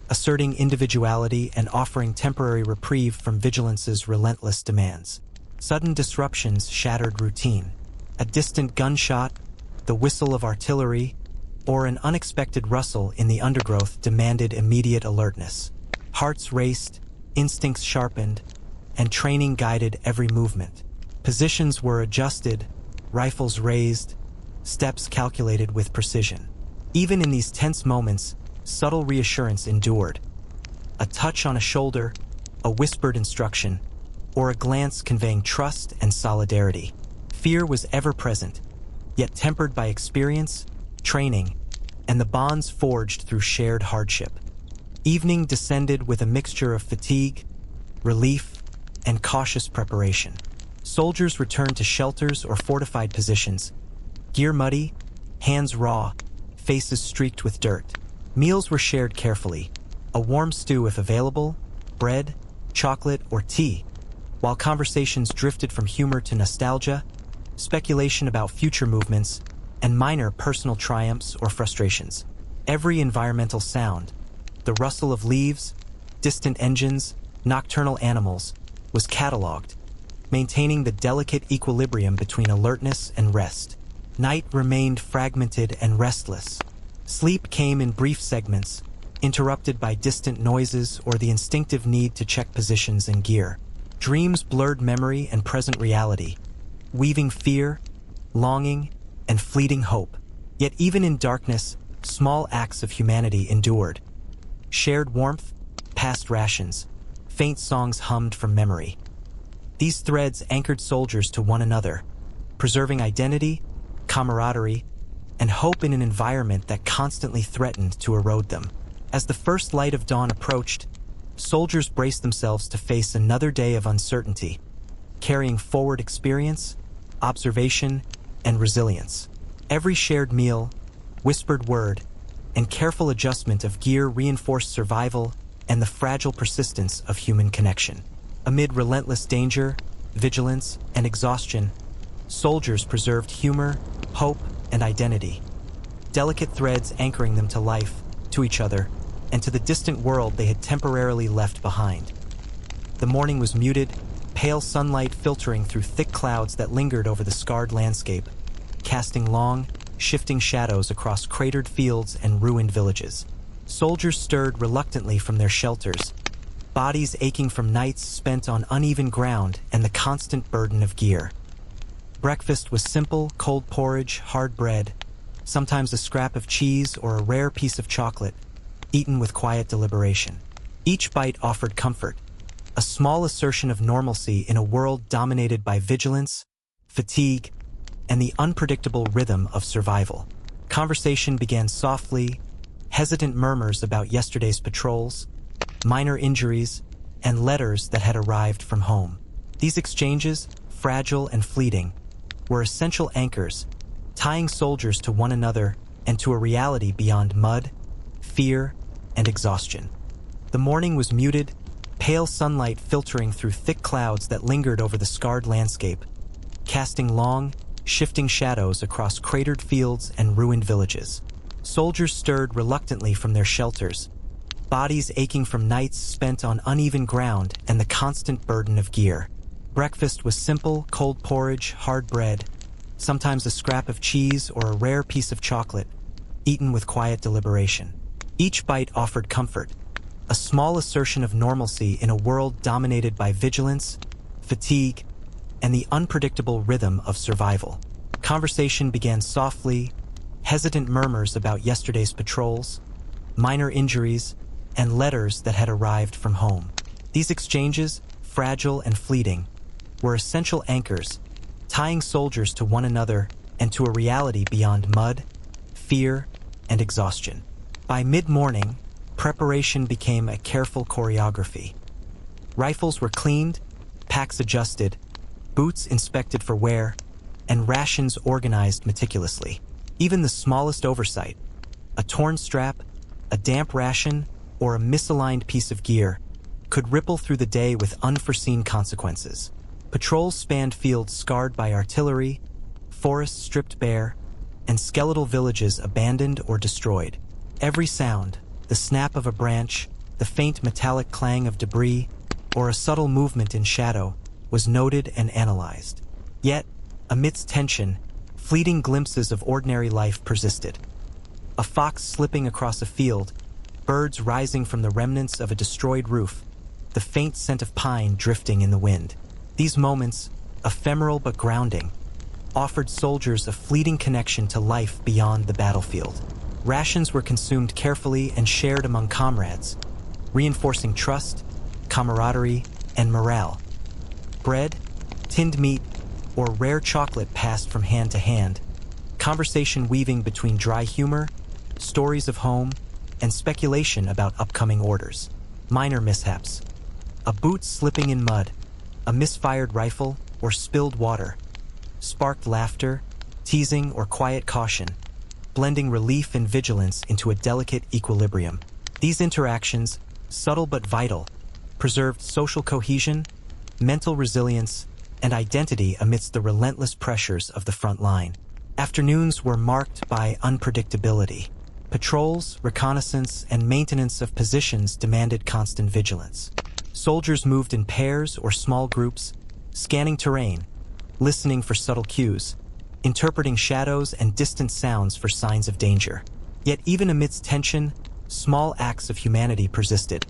asserting individuality and offering temporary reprieve from vigilance's relentless demands. Sudden disruptions shattered routine. A distant gunshot, the whistle of artillery, or an unexpected rustle in the undergrowth demanded immediate alertness. Hearts raced, instincts sharpened, and training guided every movement. Positions were adjusted, rifles raised, steps calculated with precision. Even in these tense moments, subtle reassurance endured. A touch on a shoulder, a whispered instruction, or a glance conveying trust and solidarity. Fear was ever present, yet tempered by experience, training, and the bonds forged through shared hardship. Evening descended with a mixture of fatigue, relief, and cautious preparation. Soldiers returned to shelters or fortified positions, gear muddy, hands raw, faces streaked with dirt. Meals were shared carefully, a warm stew if available, bread, chocolate, or tea, while conversations drifted from humor to nostalgia, speculation about future movements, and minor personal triumphs or frustrations. Every environmental sound, the rustle of leaves, distant engines, nocturnal animals, was catalogued, maintaining the delicate equilibrium between alertness and rest. Night remained fragmented and restless. Sleep came in brief segments, interrupted by distant noises or the instinctive need to check positions and gear. Dreams blurred memory and present reality, weaving fear, longing, and fleeting hope. Yet even in darkness, small acts of humanity endured. Shared warmth, passed rations, faint songs hummed from memory. These threads anchored soldiers to one another, preserving identity, camaraderie, and hope in an environment that constantly threatened to erode them. As the first light of dawn approached, soldiers braced themselves to face another day of uncertainty, carrying forward experience, observation, and resilience. Every shared meal, whispered word, and careful adjustment of gear reinforced survival and the fragile persistence of human connection. Amid relentless danger, vigilance, and exhaustion, soldiers preserved humor, hope, and identity, delicate threads anchoring them to life, to each other, and to the distant world they had temporarily left behind. The morning was muted, pale sunlight filtering through thick clouds that lingered over the scarred landscape, casting long, shifting shadows across cratered fields and ruined villages. Soldiers stirred reluctantly from their shelters, bodies aching from nights spent on uneven ground and the constant burden of gear. Breakfast was simple, cold porridge, hard bread, sometimes a scrap of cheese or a rare piece of chocolate, eaten with quiet deliberation. Each bite offered comfort, a small assertion of normalcy in a world dominated by vigilance, fatigue, and the unpredictable rhythm of survival. Conversation began softly, hesitant murmurs about yesterday's patrols, minor injuries, and letters that had arrived from home. These exchanges, fragile and fleeting, were essential anchors, tying soldiers to one another and to a reality beyond mud, fear, and exhaustion. The morning was muted, pale sunlight filtering through thick clouds that lingered over the scarred landscape, casting long, shifting shadows across cratered fields and ruined villages. Soldiers stirred reluctantly from their shelters, bodies aching from nights spent on uneven ground and the constant burden of gear. Breakfast was simple, cold porridge, hard bread, sometimes a scrap of cheese or a rare piece of chocolate, eaten with quiet deliberation. Each bite offered comfort, a small assertion of normalcy in a world dominated by vigilance, fatigue, and the unpredictable rhythm of survival. Conversation began softly, hesitant murmurs about yesterday's patrols, minor injuries, and letters that had arrived from home. These exchanges, fragile and fleeting, were essential anchors, tying soldiers to one another and to a reality beyond mud, fear, and exhaustion. By mid-morning, preparation became a careful choreography. Rifles were cleaned, packs adjusted, boots inspected for wear, and rations organized meticulously. Even the smallest oversight, a torn strap, a damp ration, or a misaligned piece of gear, could ripple through the day with unforeseen consequences. Patrols spanned fields scarred by artillery, forests stripped bare, and skeletal villages abandoned or destroyed. Every sound, the snap of a branch, the faint metallic clang of debris, or a subtle movement in shadow, was noted and analyzed. Yet, amidst tension, fleeting glimpses of ordinary life persisted. A fox slipping across a field, birds rising from the remnants of a destroyed roof, the faint scent of pine drifting in the wind. These moments, ephemeral but grounding, offered soldiers a fleeting connection to life beyond the battlefield. Rations were consumed carefully and shared among comrades, reinforcing trust, camaraderie, and morale. Bread, tinned meat, or rare chocolate passed from hand to hand, conversation weaving between dry humor, stories of home, and speculation about upcoming orders. Minor mishaps, a boot slipping in mud, a misfired rifle, or spilled water, sparked laughter, teasing, or quiet caution, blending relief and vigilance into a delicate equilibrium. These interactions, subtle but vital, preserved social cohesion, mental resilience, and identity amidst the relentless pressures of the front line. Afternoons were marked by unpredictability. Patrols, reconnaissance, and maintenance of positions demanded constant vigilance. Soldiers moved in pairs or small groups, scanning terrain, listening for subtle cues, interpreting shadows and distant sounds for signs of danger. Yet even amidst tension, small acts of humanity persisted.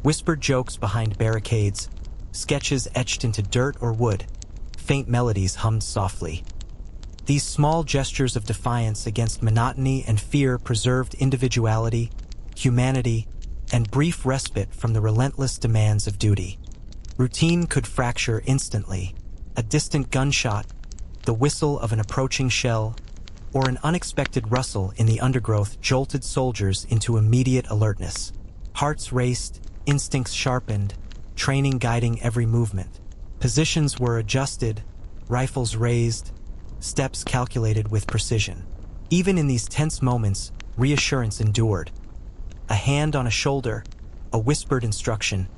Whispered jokes behind barricades, sketches etched into dirt or wood, faint melodies hummed softly. These small gestures of defiance against monotony and fear preserved individuality, humanity, and brief respite from the relentless demands of duty. Routine could fracture instantly. A distant gunshot, the whistle of an approaching shell, or an unexpected rustle in the undergrowth jolted soldiers into immediate alertness. Hearts raced, instincts sharpened, training guiding every movement. Positions were adjusted, rifles raised, steps calculated with precision. Even in these tense moments, reassurance endured. A hand on a shoulder, a whispered instruction,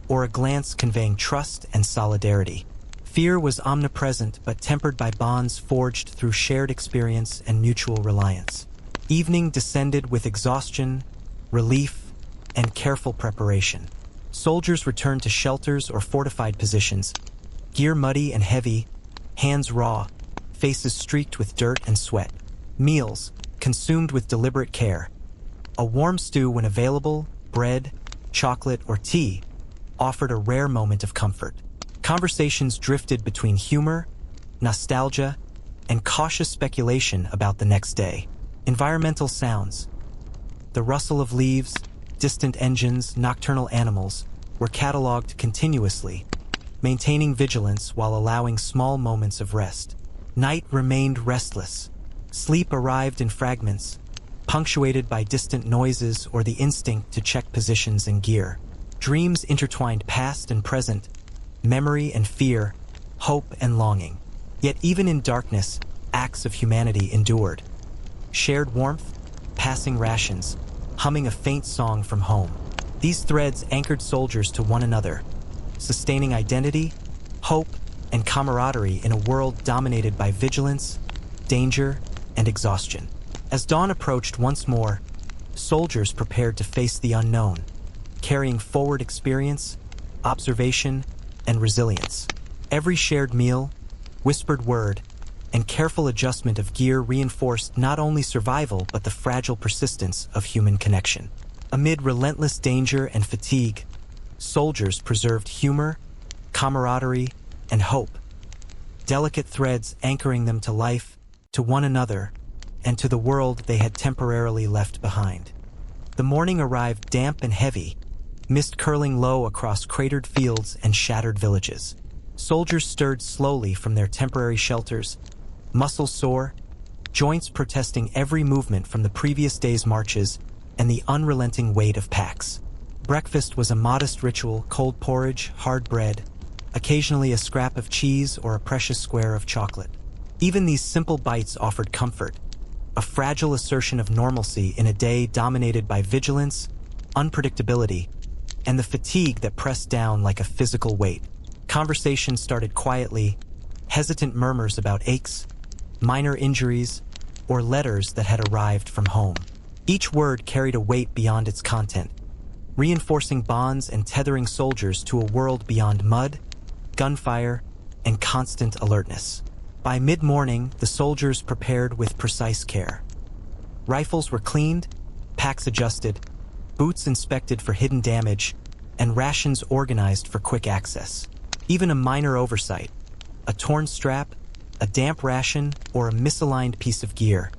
or a glance conveying trust and solidarity. Fear was omnipresent but tempered by bonds forged through shared experience and mutual reliance. Evening descended with exhaustion, relief, and careful preparation. Soldiers returned to shelters or fortified positions, gear muddy and heavy, hands raw, faces streaked with dirt and sweat. Meals, consumed with deliberate care. A warm stew when available, bread, chocolate, or tea, offered a rare moment of comfort. Conversations drifted between humor, nostalgia, and cautious speculation about the next day. Environmental sounds. The rustle of leaves, distant engines, nocturnal animals were cataloged continuously, maintaining vigilance while allowing small moments of rest. Night remained restless. Sleep arrived in fragments, punctuated by distant noises or the instinct to check positions and gear. Dreams intertwined past and present, memory and fear, hope and longing. Yet even in darkness, acts of humanity endured. Shared warmth, passing rations, humming a faint song from home. These threads anchored soldiers to one another, sustaining identity, hope, and camaraderie in a world dominated by vigilance, danger, and exhaustion. As dawn approached once more, soldiers prepared to face the unknown, carrying forward experience, observation, and resilience. Every shared meal, whispered word, and careful adjustment of gear reinforced not only survival but the fragile persistence of human connection. Amid relentless danger and fatigue, soldiers preserved humor, camaraderie, and hope, delicate threads anchoring them to life, to one another, and to the world they had temporarily left behind. The morning arrived damp and heavy, mist curling low across cratered fields and shattered villages. Soldiers stirred slowly from their temporary shelters, muscles sore, joints protesting every movement from the previous day's marches and the unrelenting weight of packs. Breakfast was a modest ritual: cold porridge, hard bread, occasionally a scrap of cheese or a precious square of chocolate. Even these simple bites offered comfort, a fragile assertion of normalcy in a day dominated by vigilance, unpredictability, and the fatigue that pressed down like a physical weight. Conversations started quietly, hesitant murmurs about aches, minor injuries, or letters that had arrived from home. Each word carried a weight beyond its content, reinforcing bonds and tethering soldiers to a world beyond mud, gunfire, and constant alertness. By mid-morning, the soldiers prepared with precise care. Rifles were cleaned, packs adjusted, boots inspected for hidden damage, and rations organized for quick access. Even a minor oversight, a torn strap, a damp ration, or a misaligned piece of gear,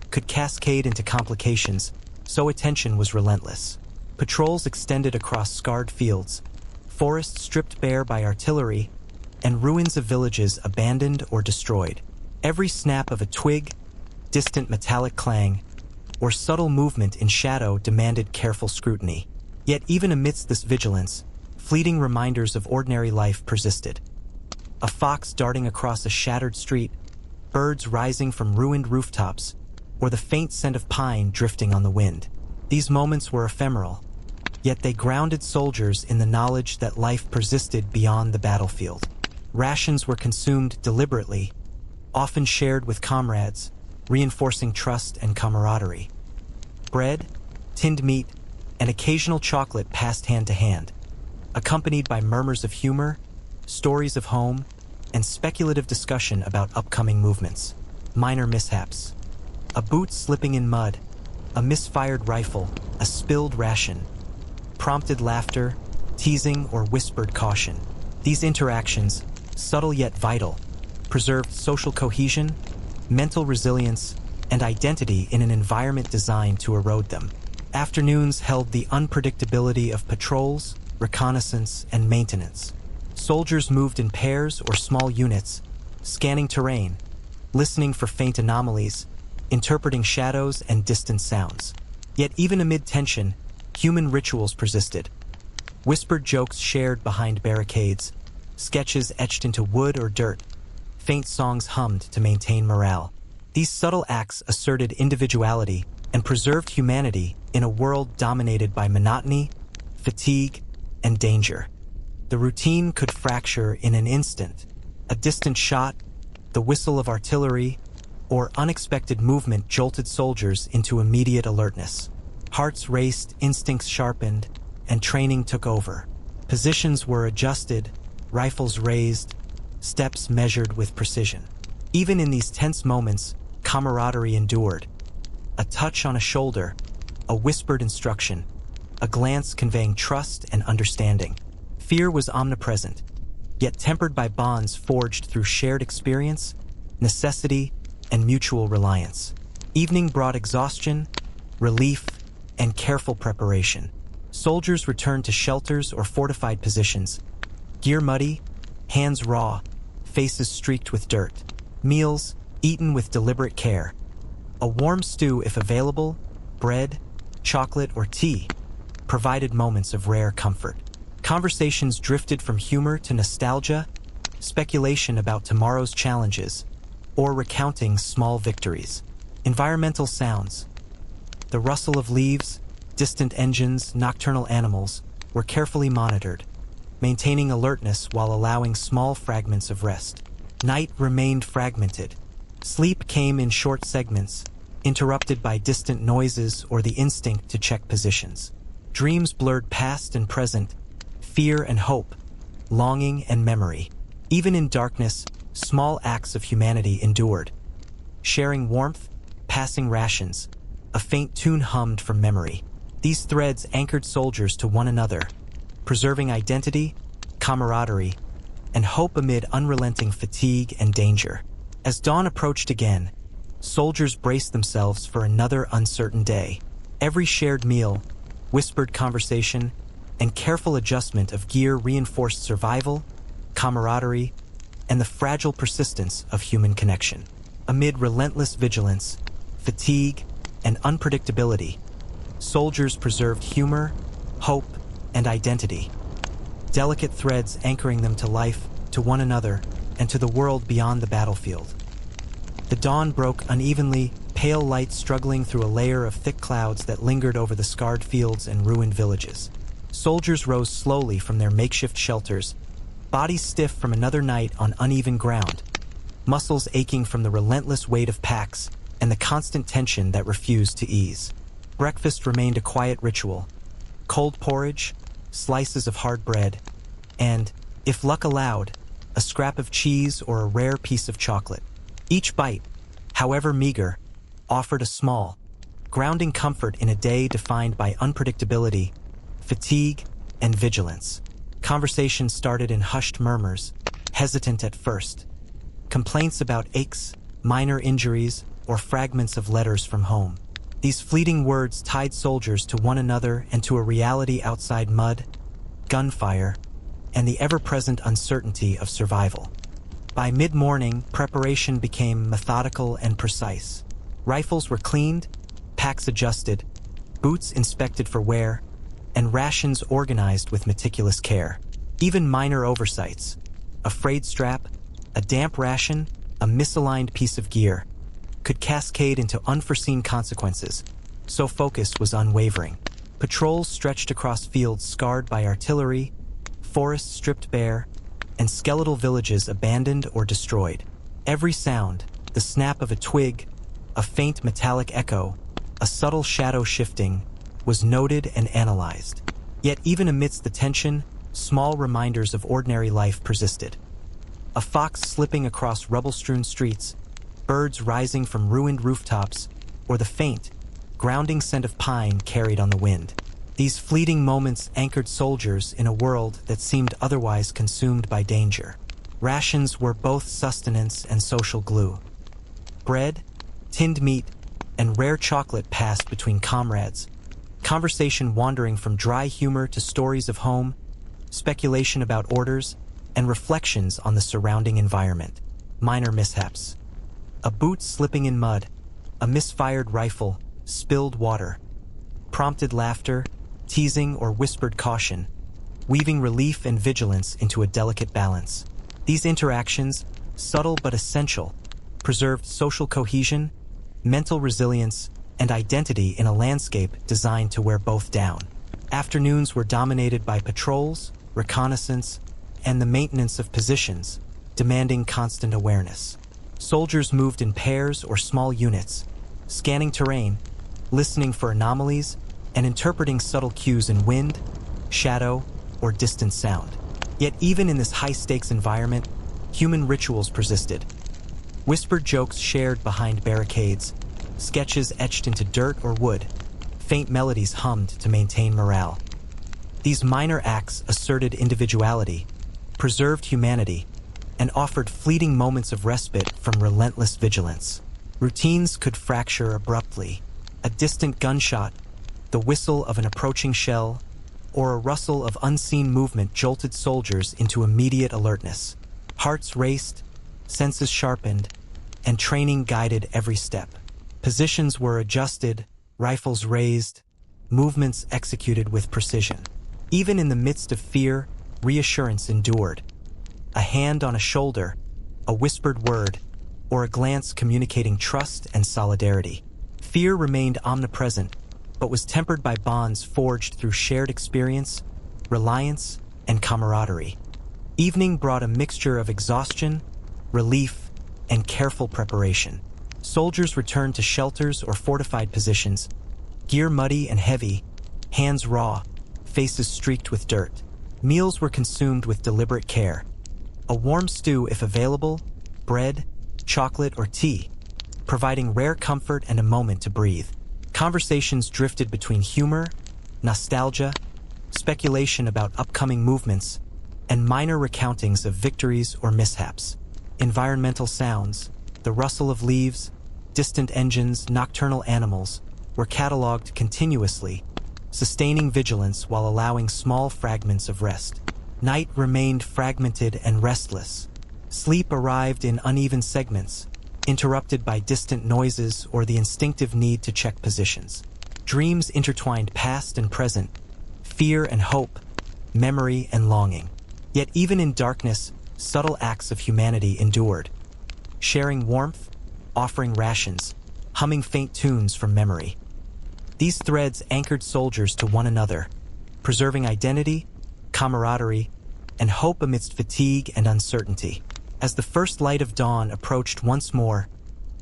could cascade into complications, so attention was relentless. Patrols extended across scarred fields, forests stripped bare by artillery, and ruins of villages abandoned or destroyed. Every snap of a twig, distant metallic clang, or subtle movement in shadow demanded careful scrutiny. Yet even amidst this vigilance, fleeting reminders of ordinary life persisted. A fox darting across a shattered street, birds rising from ruined rooftops, or the faint scent of pine drifting on the wind. These moments were ephemeral, yet they grounded soldiers in the knowledge that life persisted beyond the battlefield. Rations were consumed deliberately, often shared with comrades, reinforcing trust and camaraderie. Bread, tinned meat, and occasional chocolate passed hand to hand, accompanied by murmurs of humor, stories of home, and speculative discussion about upcoming movements. minor mishaps. A boot slipping in mud, a misfired rifle, a spilled ration. Prompted laughter, teasing, or whispered caution. These interactions, subtle yet vital, preserved social cohesion, mental resilience, and identity in an environment designed to erode them. Afternoons held the unpredictability of patrols, reconnaissance, and maintenance. Soldiers moved in pairs or small units, scanning terrain, listening for faint anomalies, interpreting shadows and distant sounds. Yet even amid tension, human rituals persisted. Whispered jokes shared behind barricades, sketches etched into wood or dirt, faint songs hummed to maintain morale. These subtle acts asserted individuality and preserved humanity in a world dominated by monotony, fatigue, and danger. The routine could fracture in an instant. A distant shot, the whistle of artillery, or unexpected movement jolted soldiers into immediate alertness. Hearts raced, instincts sharpened, and training took over. Positions were adjusted, rifles raised, steps measured with precision. Even in these tense moments, camaraderie endured. A touch on a shoulder, a whispered instruction, a glance conveying trust and understanding. Fear was omnipresent, yet tempered by bonds forged through shared experience, necessity, and mutual reliance. Evening brought exhaustion, relief, and careful preparation. Soldiers returned to shelters or fortified positions, gear muddy, hands raw, faces streaked with dirt. Meals eaten with deliberate care. A warm stew, if available, bread, chocolate, or tea, provided moments of rare comfort. Conversations drifted from humor to nostalgia, speculation about tomorrow's challenges, or recounting small victories. Environmental sounds. The rustle of leaves, distant engines, nocturnal animals were carefully monitored, maintaining alertness while allowing small fragments of rest. Night remained fragmented. Sleep came in short segments, interrupted by distant noises or the instinct to check positions. Dreams blurred past and present, fear and hope, longing and memory. Even in darkness, small acts of humanity endured. Sharing warmth, passing rations, a faint tune hummed from memory. These threads anchored soldiers to one another, preserving identity, camaraderie, and hope amid unrelenting fatigue and danger. As dawn approached again, soldiers braced themselves for another uncertain day. Every shared meal, whispered conversation, and careful adjustment of gear reinforced survival, camaraderie, and the fragile persistence of human connection. Amid relentless vigilance, fatigue, and unpredictability, soldiers preserved humor, hope, and identity, delicate threads anchoring them to life, to one another, and to the world beyond the battlefield. The dawn broke unevenly, pale light struggling through a layer of thick clouds that lingered over the scarred fields and ruined villages. Soldiers rose slowly from their makeshift shelters, bodies stiff from another night on uneven ground, muscles aching from the relentless weight of packs and the constant tension that refused to ease. Breakfast remained a quiet ritual. Cold porridge, slices of hard bread, and, if luck allowed, a scrap of cheese or a rare piece of chocolate. Each bite, however meager, offered a small, grounding comfort in a day defined by unpredictability, fatigue, and vigilance. Conversations started in hushed murmurs, hesitant at first. Complaints about aches, minor injuries, or fragments of letters from home. These fleeting words tied soldiers to one another and to a reality outside mud, gunfire, and the ever-present uncertainty of survival. By mid-morning, preparation became methodical and precise. Rifles were cleaned, packs adjusted, boots inspected for wear, and rations organized with meticulous care. Even minor oversights, a frayed strap, a damp ration, a misaligned piece of gear, could cascade into unforeseen consequences, so focus was unwavering. Patrols stretched across fields scarred by artillery, forests stripped bare, and skeletal villages abandoned or destroyed. Every sound, the snap of a twig, a faint metallic echo, a subtle shadow shifting, was noted and analyzed. Yet even amidst the tension, small reminders of ordinary life persisted. A fox slipping across rubble-strewn streets, birds rising from ruined rooftops, or the faint, grounding scent of pine carried on the wind. These fleeting moments anchored soldiers in a world that seemed otherwise consumed by danger. Rations were both sustenance and social glue. Bread, tinned meat, and rare chocolate passed between comrades, conversation wandering from dry humor to stories of home, speculation about orders, and reflections on the surrounding environment. Minor mishaps. A boot slipping in mud, a misfired rifle, spilled water, prompted laughter, teasing or whispered caution, weaving relief and vigilance into a delicate balance. These interactions, subtle but essential, preserved social cohesion, mental resilience, and identity in a landscape designed to wear both down. Afternoons were dominated by patrols, reconnaissance, and the maintenance of positions, demanding constant awareness. Soldiers moved in pairs or small units, scanning terrain, listening for anomalies, and interpreting subtle cues in wind, shadow, or distant sound. Yet even in this high-stakes environment, human rituals persisted. Whispered jokes shared behind barricades, sketches etched into dirt or wood, faint melodies hummed to maintain morale. These minor acts asserted individuality, preserved humanity, and offered fleeting moments of respite from relentless vigilance. Routines could fracture abruptly. A distant gunshot, the whistle of an approaching shell, or a rustle of unseen movement jolted soldiers into immediate alertness. Hearts raced, senses sharpened, and training guided every step. Positions were adjusted, rifles raised, movements executed with precision. Even in the midst of fear, reassurance endured. A hand on a shoulder, a whispered word, or a glance communicating trust and solidarity. Fear remained omnipresent, but was tempered by bonds forged through shared experience, reliance, and camaraderie. Evening brought a mixture of exhaustion, relief, and careful preparation. Soldiers returned to shelters or fortified positions, gear muddy and heavy, hands raw, faces streaked with dirt. Meals were consumed with deliberate care. A warm stew if available, bread, chocolate, or tea, providing rare comfort and a moment to breathe. Conversations drifted between humor, nostalgia, speculation about upcoming movements, and minor recountings of victories or mishaps. Environmental sounds, the rustle of leaves, distant engines, nocturnal animals, were cataloged continuously, sustaining vigilance while allowing small fragments of rest. Night remained fragmented and restless. Sleep arrived in uneven segments, interrupted by distant noises or the instinctive need to check positions. Dreams intertwined past and present, fear and hope, memory and longing. Yet even in darkness, subtle acts of humanity endured. Sharing warmth, offering rations, humming faint tunes from memory. These threads anchored soldiers to one another, preserving identity, camaraderie, and hope amidst fatigue and uncertainty. As the first light of dawn approached once more,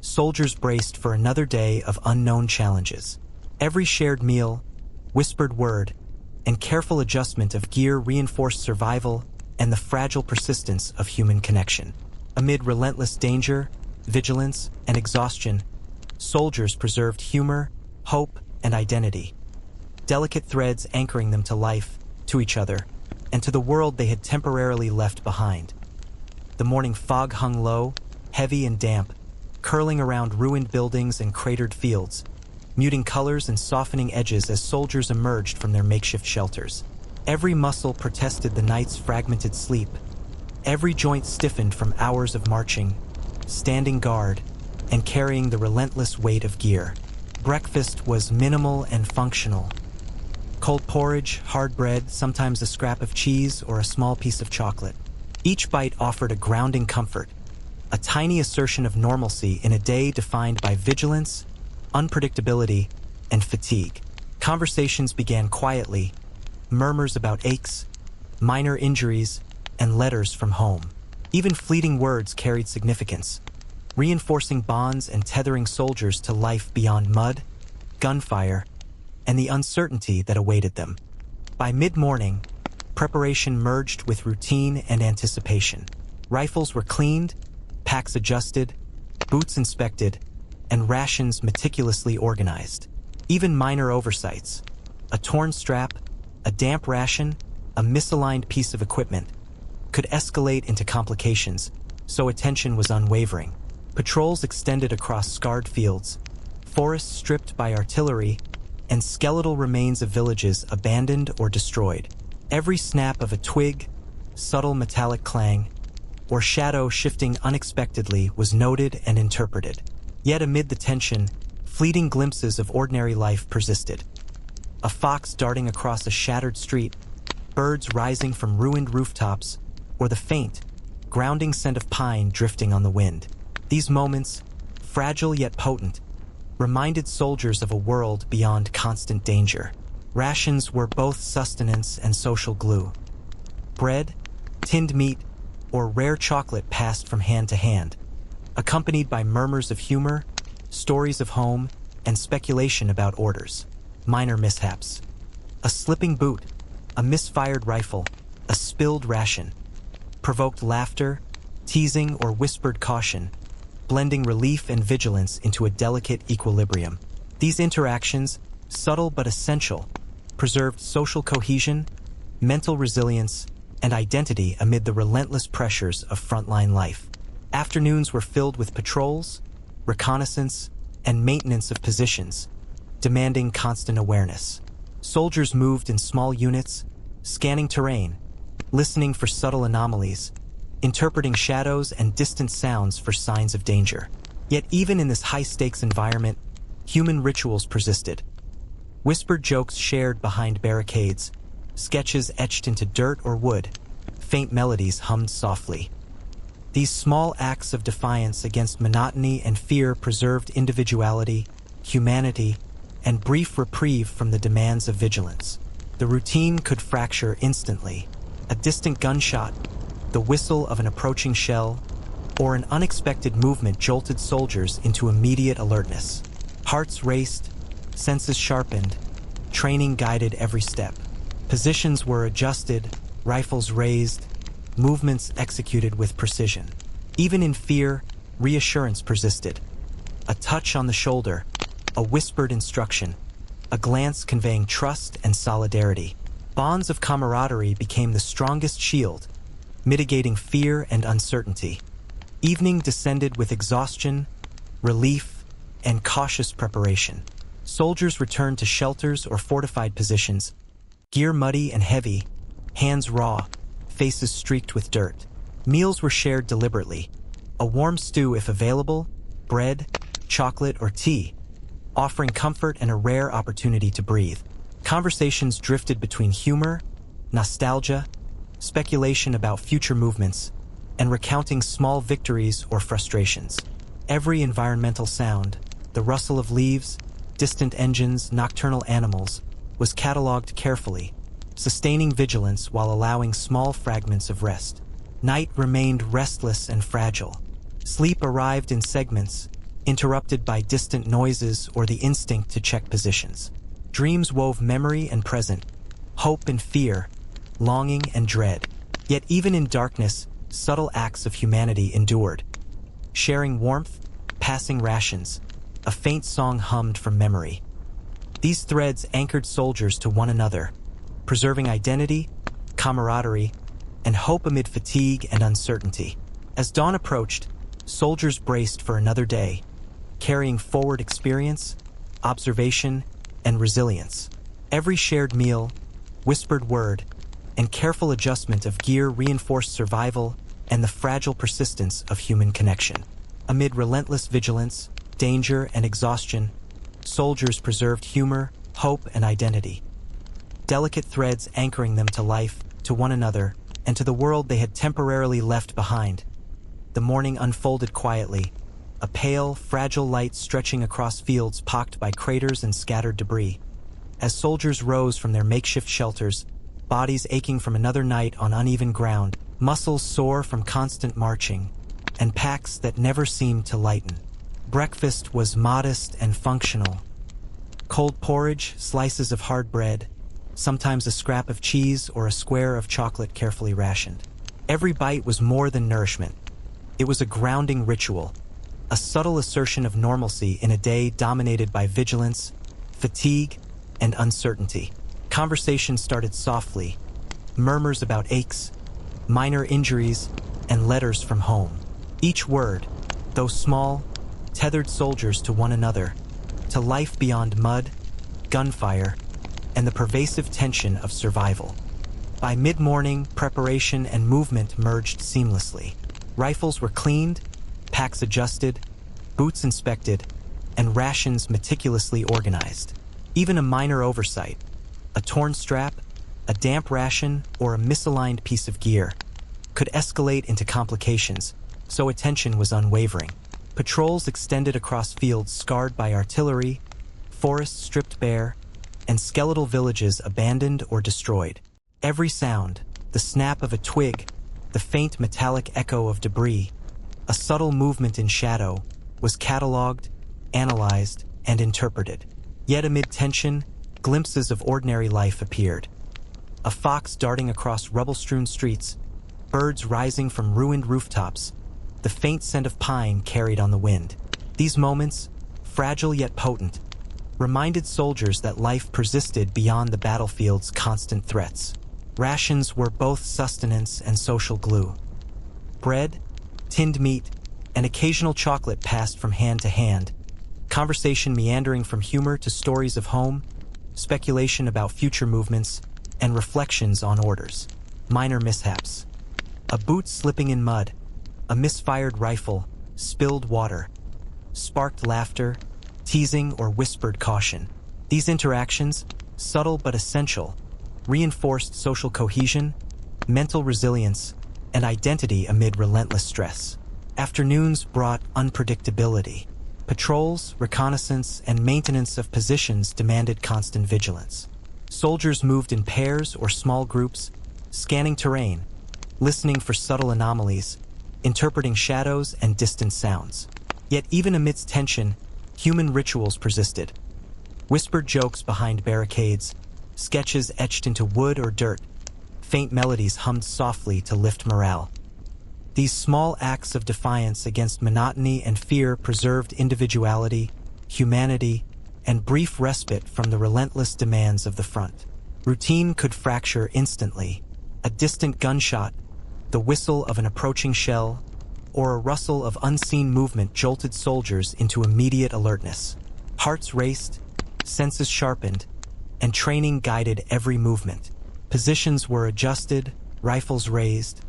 soldiers braced for another day of unknown challenges. Every shared meal, whispered word, and careful adjustment of gear reinforced survival and the fragile persistence of human connection. Amid relentless danger, vigilance, and exhaustion, soldiers preserved humor, hope, and identity, delicate threads anchoring them to life, to each other, and to the world they had temporarily left behind. The morning fog hung low, heavy and damp, curling around ruined buildings and cratered fields, muting colors and softening edges as soldiers emerged from their makeshift shelters. Every muscle protested the night's fragmented sleep. Every joint stiffened from hours of marching, standing guard, and carrying the relentless weight of gear. Breakfast was minimal and functional. Cold porridge, hard bread, sometimes a scrap of cheese or a small piece of chocolate. Each bite offered a grounding comfort, a tiny assertion of normalcy in a day defined by vigilance, unpredictability, and fatigue. Conversations began quietly, murmurs about aches, minor injuries, and letters from home. Even fleeting words carried significance, reinforcing bonds and tethering soldiers to life beyond mud, gunfire, and the uncertainty that awaited them. By mid-morning, preparation merged with routine and anticipation. Rifles were cleaned, packs adjusted, boots inspected, and rations meticulously organized. Even minor oversights, a torn strap, a damp ration, a misaligned piece of equipment, could escalate into complications, so attention was unwavering. Patrols extended across scarred fields, forests stripped by artillery, and skeletal remains of villages abandoned or destroyed. Every snap of a twig, subtle metallic clang, or shadow shifting unexpectedly was noted and interpreted. Yet amid the tension, fleeting glimpses of ordinary life persisted. A fox darting across a shattered street, birds rising from ruined rooftops, or the faint, grounding scent of pine drifting on the wind. These moments, fragile yet potent, reminded soldiers of a world beyond constant danger. Rations were both sustenance and social glue. Bread, tinned meat, or rare chocolate passed from hand to hand, accompanied by murmurs of humor, stories of home, and speculation about orders. Minor mishaps. A slipping boot, a misfired rifle, a spilled ration, provoked laughter, teasing, or whispered caution, blending relief and vigilance into a delicate equilibrium. These interactions, subtle but essential, preserved social cohesion, mental resilience, and identity amid the relentless pressures of frontline life. Afternoons were filled with patrols, reconnaissance, and maintenance of positions, demanding constant awareness. Soldiers moved in small units, scanning terrain, listening for subtle anomalies, interpreting shadows and distant sounds for signs of danger. Yet even in this high-stakes environment, human rituals persisted. Whispered jokes shared behind barricades, sketches etched into dirt or wood, faint melodies hummed softly. These small acts of defiance against monotony and fear preserved individuality, humanity, and brief reprieve from the demands of vigilance. The routine could fracture instantly. A distant gunshot, the whistle of an approaching shell, or an unexpected movement jolted soldiers into immediate alertness. Hearts raced, senses sharpened, training guided every step. Positions were adjusted, rifles raised, movements executed with precision. Even in fear, reassurance persisted. A touch on the shoulder, a whispered instruction, a glance conveying trust and solidarity. Bonds of camaraderie became the strongest shield, mitigating fear and uncertainty. Evening descended with exhaustion, relief, and cautious preparation. Soldiers returned to shelters or fortified positions, gear muddy and heavy, hands raw, faces streaked with dirt. Meals were shared deliberately. A warm stew if available, bread, chocolate, or tea, offering comfort and a rare opportunity to breathe. Conversations drifted between humor, nostalgia, speculation about future movements, and recounting small victories or frustrations. Every environmental sound, the rustle of leaves, distant engines, nocturnal animals, was catalogued carefully, sustaining vigilance while allowing small fragments of rest. Night remained restless and fragile. Sleep arrived in segments, interrupted by distant noises or the instinct to check positions. Dreams wove memory and present, hope and fear, longing and dread. Yet even in darkness, subtle acts of humanity endured. Sharing warmth, passing rations, a faint song hummed from memory. These threads anchored soldiers to one another, preserving identity, camaraderie, and hope amid fatigue and uncertainty. As dawn approached, soldiers braced for another day, carrying forward experience, observation, and resilience. Every shared meal, whispered word, and careful adjustment of gear reinforced survival and the fragile persistence of human connection. Amid relentless vigilance, danger, and exhaustion, soldiers preserved humor, hope, and identity. Delicate threads anchoring them to life, to one another, and to the world they had temporarily left behind. The morning unfolded quietly, a pale, fragile light stretching across fields pocked by craters and scattered debris. As soldiers rose from their makeshift shelters, bodies aching from another night on uneven ground, muscles sore from constant marching, and packs that never seemed to lighten. Breakfast was modest and functional. Cold porridge, slices of hard bread, sometimes a scrap of cheese or a square of chocolate carefully rationed. Every bite was more than nourishment. It was a grounding ritual, a subtle assertion of normalcy in a day dominated by vigilance, fatigue, and uncertainty. Conversation started softly, murmurs about aches, minor injuries, and letters from home. Each word, though small, tethered soldiers to one another, to life beyond mud, gunfire, and the pervasive tension of survival. By mid-morning, preparation and movement merged seamlessly. Rifles were cleaned, packs adjusted, boots inspected, and rations meticulously organized. Even a minor oversight, a torn strap, a damp ration, or a misaligned piece of gear, could escalate into complications, so attention was unwavering. Patrols extended across fields scarred by artillery, forests stripped bare, and skeletal villages abandoned or destroyed. Every sound, the snap of a twig, the faint metallic echo of debris, a subtle movement in shadow, was catalogued, analyzed, and interpreted. Yet amid tension, glimpses of ordinary life appeared. A fox darting across rubble-strewn streets, birds rising from ruined rooftops, the faint scent of pine carried on the wind. These moments, fragile yet potent, reminded soldiers that life persisted beyond the battlefield's constant threats. Rations were both sustenance and social glue. Bread, tinned meat, and occasional chocolate passed from hand to hand, conversation meandering from humor to stories of home, speculation about future movements, and reflections on orders. Minor mishaps. A boot slipping in mud, a misfired rifle, spilled water, sparked laughter, teasing, or whispered caution. These interactions, subtle but essential, reinforced social cohesion, mental resilience, and identity amid relentless stress. Afternoons brought unpredictability. Patrols, reconnaissance, and maintenance of positions demanded constant vigilance. Soldiers moved in pairs or small groups, scanning terrain, listening for subtle anomalies, interpreting shadows and distant sounds. Yet even amidst tension, human rituals persisted. Whispered jokes behind barricades, sketches etched into wood or dirt, faint melodies hummed softly to lift morale. These small acts of defiance against monotony and fear preserved individuality, humanity, and brief respite from the relentless demands of the front. Routine could fracture instantly. A distant gunshot, the whistle of an approaching shell, or a rustle of unseen movement jolted soldiers into immediate alertness. Hearts raced, senses sharpened, and training guided every movement. Positions were adjusted, rifles raised,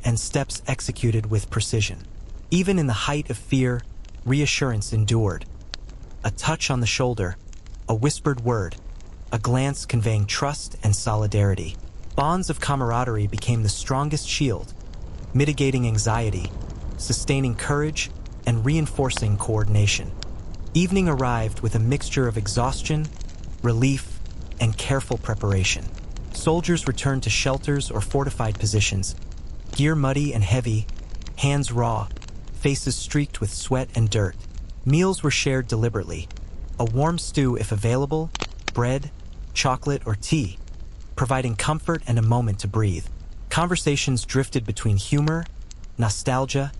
and steps executed with precision. Even in the height of fear, reassurance endured. A touch on the shoulder, a whispered word, a glance conveying trust and solidarity. Bonds of camaraderie became the strongest shield, mitigating anxiety, sustaining courage, and reinforcing coordination. Evening arrived with a mixture of exhaustion, relief, and careful preparation. Soldiers returned to shelters or fortified positions, gear muddy and heavy, hands raw, faces streaked with sweat and dirt. Meals were shared deliberately, a warm stew if available, bread, chocolate, or tea, providing comfort and a moment to breathe. Conversations drifted between humor, nostalgia,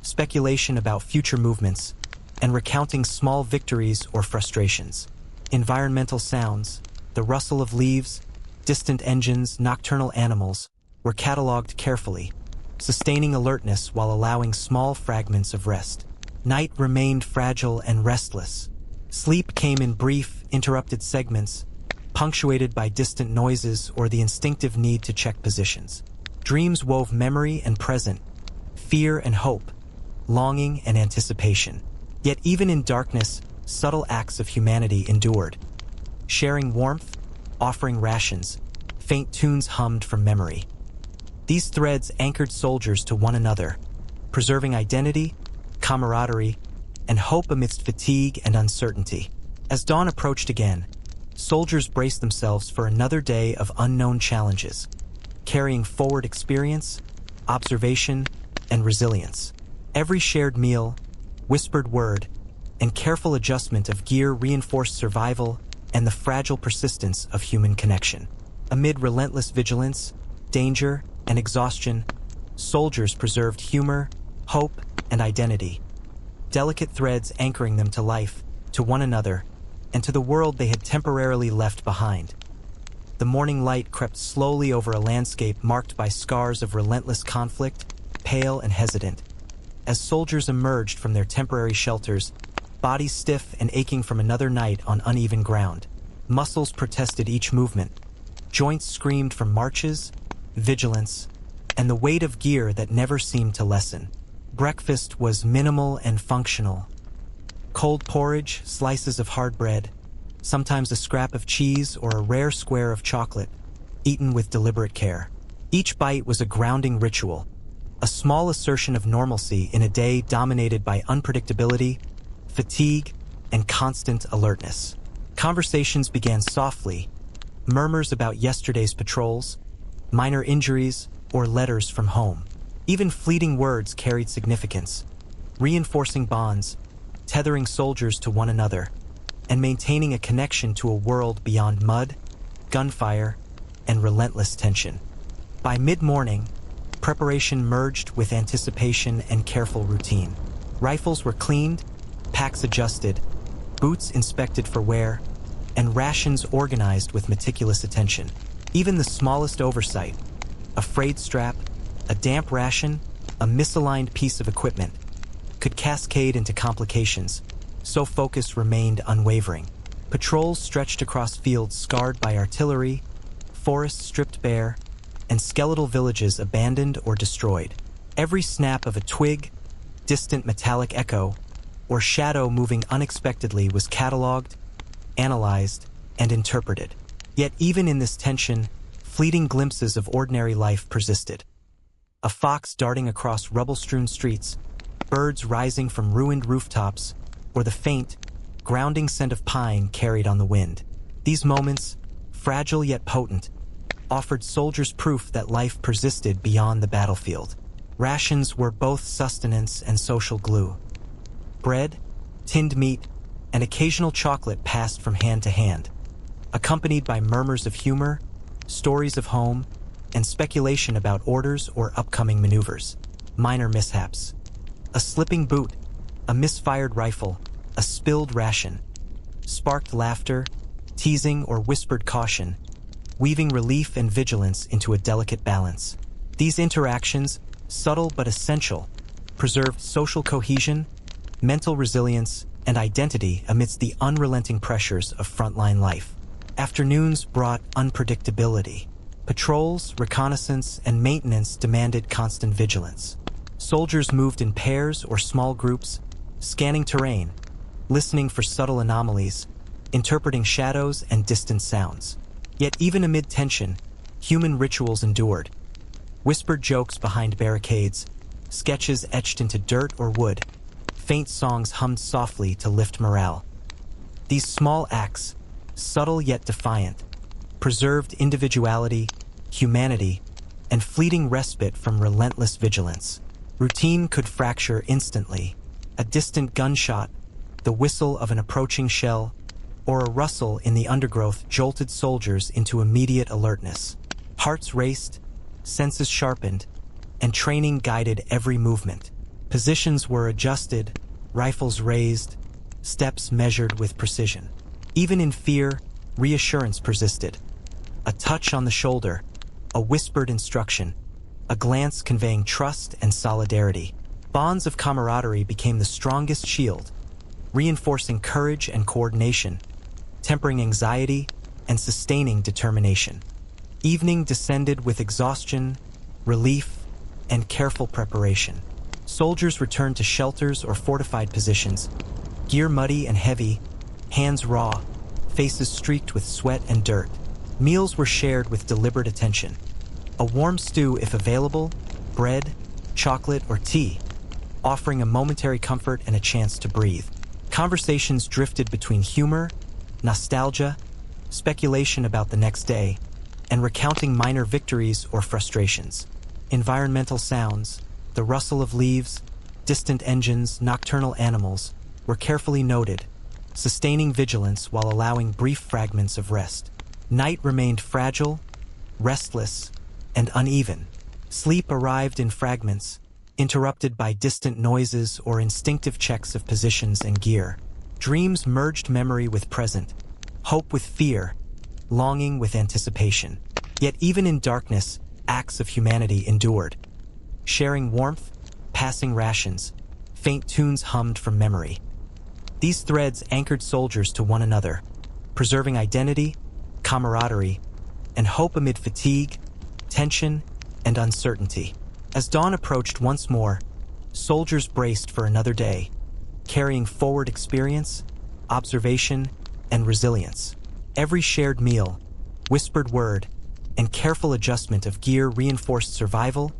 speculation about future movements, and recounting small victories or frustrations. Environmental sounds, the rustle of leaves, distant engines, nocturnal animals, were catalogued carefully, sustaining alertness while allowing small fragments of rest. Night remained fragile and restless. Sleep came in brief, interrupted segments, punctuated by distant noises or the instinctive need to check positions. Dreams wove memory and present, fear and hope, longing and anticipation. Yet even in darkness, subtle acts of humanity endured. Sharing warmth, offering rations, faint tunes hummed from memory. These threads anchored soldiers to one another, preserving identity, camaraderie, and hope amidst fatigue and uncertainty. As dawn approached again, soldiers braced themselves for another day of unknown challenges, carrying forward experience, observation, and resilience. Every shared meal, whispered word, and careful adjustment of gear reinforced survival and the fragile persistence of human connection. Amid relentless vigilance, danger, and exhaustion, soldiers preserved humor, hope, and identity, delicate threads anchoring them to life, to one another, and to the world they had temporarily left behind. The morning light crept slowly over a landscape marked by scars of relentless conflict, pale and hesitant. As soldiers emerged from their temporary shelters, bodies stiff and aching from another night on uneven ground, muscles protested each movement, joints screamed from marches, vigilance, and the weight of gear that never seemed to lessen. Breakfast was minimal and functional. Cold porridge, slices of hard bread, sometimes a scrap of cheese or a rare square of chocolate, eaten with deliberate care. Each bite was a grounding ritual, a small assertion of normalcy in a day dominated by unpredictability, fatigue, and constant alertness. Conversations began softly, murmurs about yesterday's patrols, minor injuries, or letters from home. Even fleeting words carried significance, reinforcing bonds, tethering soldiers to one another, and maintaining a connection to a world beyond mud, gunfire, and relentless tension. By mid-morning, preparation merged with anticipation and careful routine. Rifles were cleaned, packs adjusted, boots inspected for wear, and rations organized with meticulous attention. Even the smallest oversight, a frayed strap, a damp ration, a misaligned piece of equipment, could cascade into complications, so focus remained unwavering. Patrols stretched across fields scarred by artillery, forests stripped bare, and skeletal villages abandoned or destroyed. Every snap of a twig, distant metallic echo, or shadow moving unexpectedly was cataloged, analyzed, and interpreted. Yet even in this tension, fleeting glimpses of ordinary life persisted. A fox darting across rubble-strewn streets, birds rising from ruined rooftops, or the faint, grounding scent of pine carried on the wind. These moments, fragile yet potent, offered soldiers proof that life persisted beyond the battlefield. Rations were both sustenance and social glue. Bread, tinned meat, and occasional chocolate passed from hand to hand, accompanied by murmurs of humor, stories of home, and speculation about orders or upcoming maneuvers. Minor mishaps. A slipping boot, a misfired rifle, a spilled ration, sparked laughter, teasing, or whispered caution, weaving relief and vigilance into a delicate balance. These interactions, subtle but essential, preserved social cohesion, mental resilience, and identity amidst the unrelenting pressures of frontline life. Afternoons brought unpredictability. Patrols, reconnaissance, and maintenance demanded constant vigilance. Soldiers moved in pairs or small groups, scanning terrain, listening for subtle anomalies, interpreting shadows and distant sounds. Yet even amid tension, human rituals endured. Whispered jokes behind barricades, sketches etched into dirt or wood, faint songs hummed softly to lift morale. These small acts, subtle yet defiant, preserved individuality, humanity, and fleeting respite from relentless vigilance. Routine could fracture instantly. A distant gunshot, the whistle of an approaching shell, or a rustle in the undergrowth jolted soldiers into immediate alertness. Hearts raced, senses sharpened, and training guided every movement. Positions were adjusted, rifles raised, steps measured with precision. Even in fear, reassurance persisted. A touch on the shoulder, a whispered instruction, a glance conveying trust and solidarity. Bonds of camaraderie became the strongest shield, reinforcing courage and coordination, tempering anxiety and sustaining determination. Evening descended with exhaustion, relief, and careful preparation. Soldiers returned to shelters or fortified positions, gear muddy and heavy, hands raw, faces streaked with sweat and dirt. Meals were shared with deliberate attention. A warm stew, if available, bread, chocolate, or tea, offering a momentary comfort and a chance to breathe. Conversations drifted between humor, nostalgia, speculation about the next day, and recounting minor victories or frustrations. Environmental sounds, the rustle of leaves, distant engines, nocturnal animals, were carefully noted, sustaining vigilance while allowing brief fragments of rest. Night remained fragile, restless, and uneven. Sleep arrived in fragments, interrupted by distant noises or instinctive checks of positions and gear. Dreams merged memory with present, hope with fear, longing with anticipation. Yet even in darkness, acts of humanity endured. Sharing warmth, passing rations, faint tunes hummed from memory. These threads anchored soldiers to one another, preserving identity, camaraderie, and hope amid fatigue, tension, and uncertainty. As dawn approached once more, soldiers braced for another day, carrying forward experience, observation, and resilience. Every shared meal, whispered word, and careful adjustment of gear reinforced survival,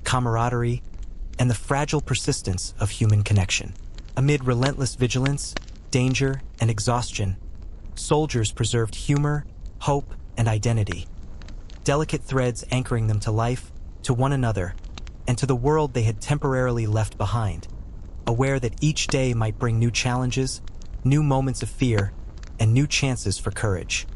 camaraderie, and the fragile persistence of human connection. Amid relentless vigilance, danger, and exhaustion, soldiers preserved humor, hope, and identity, delicate threads anchoring them to life, to one another, and to the world they had temporarily left behind, aware that each day might bring new challenges, new moments of fear, and new chances for courage.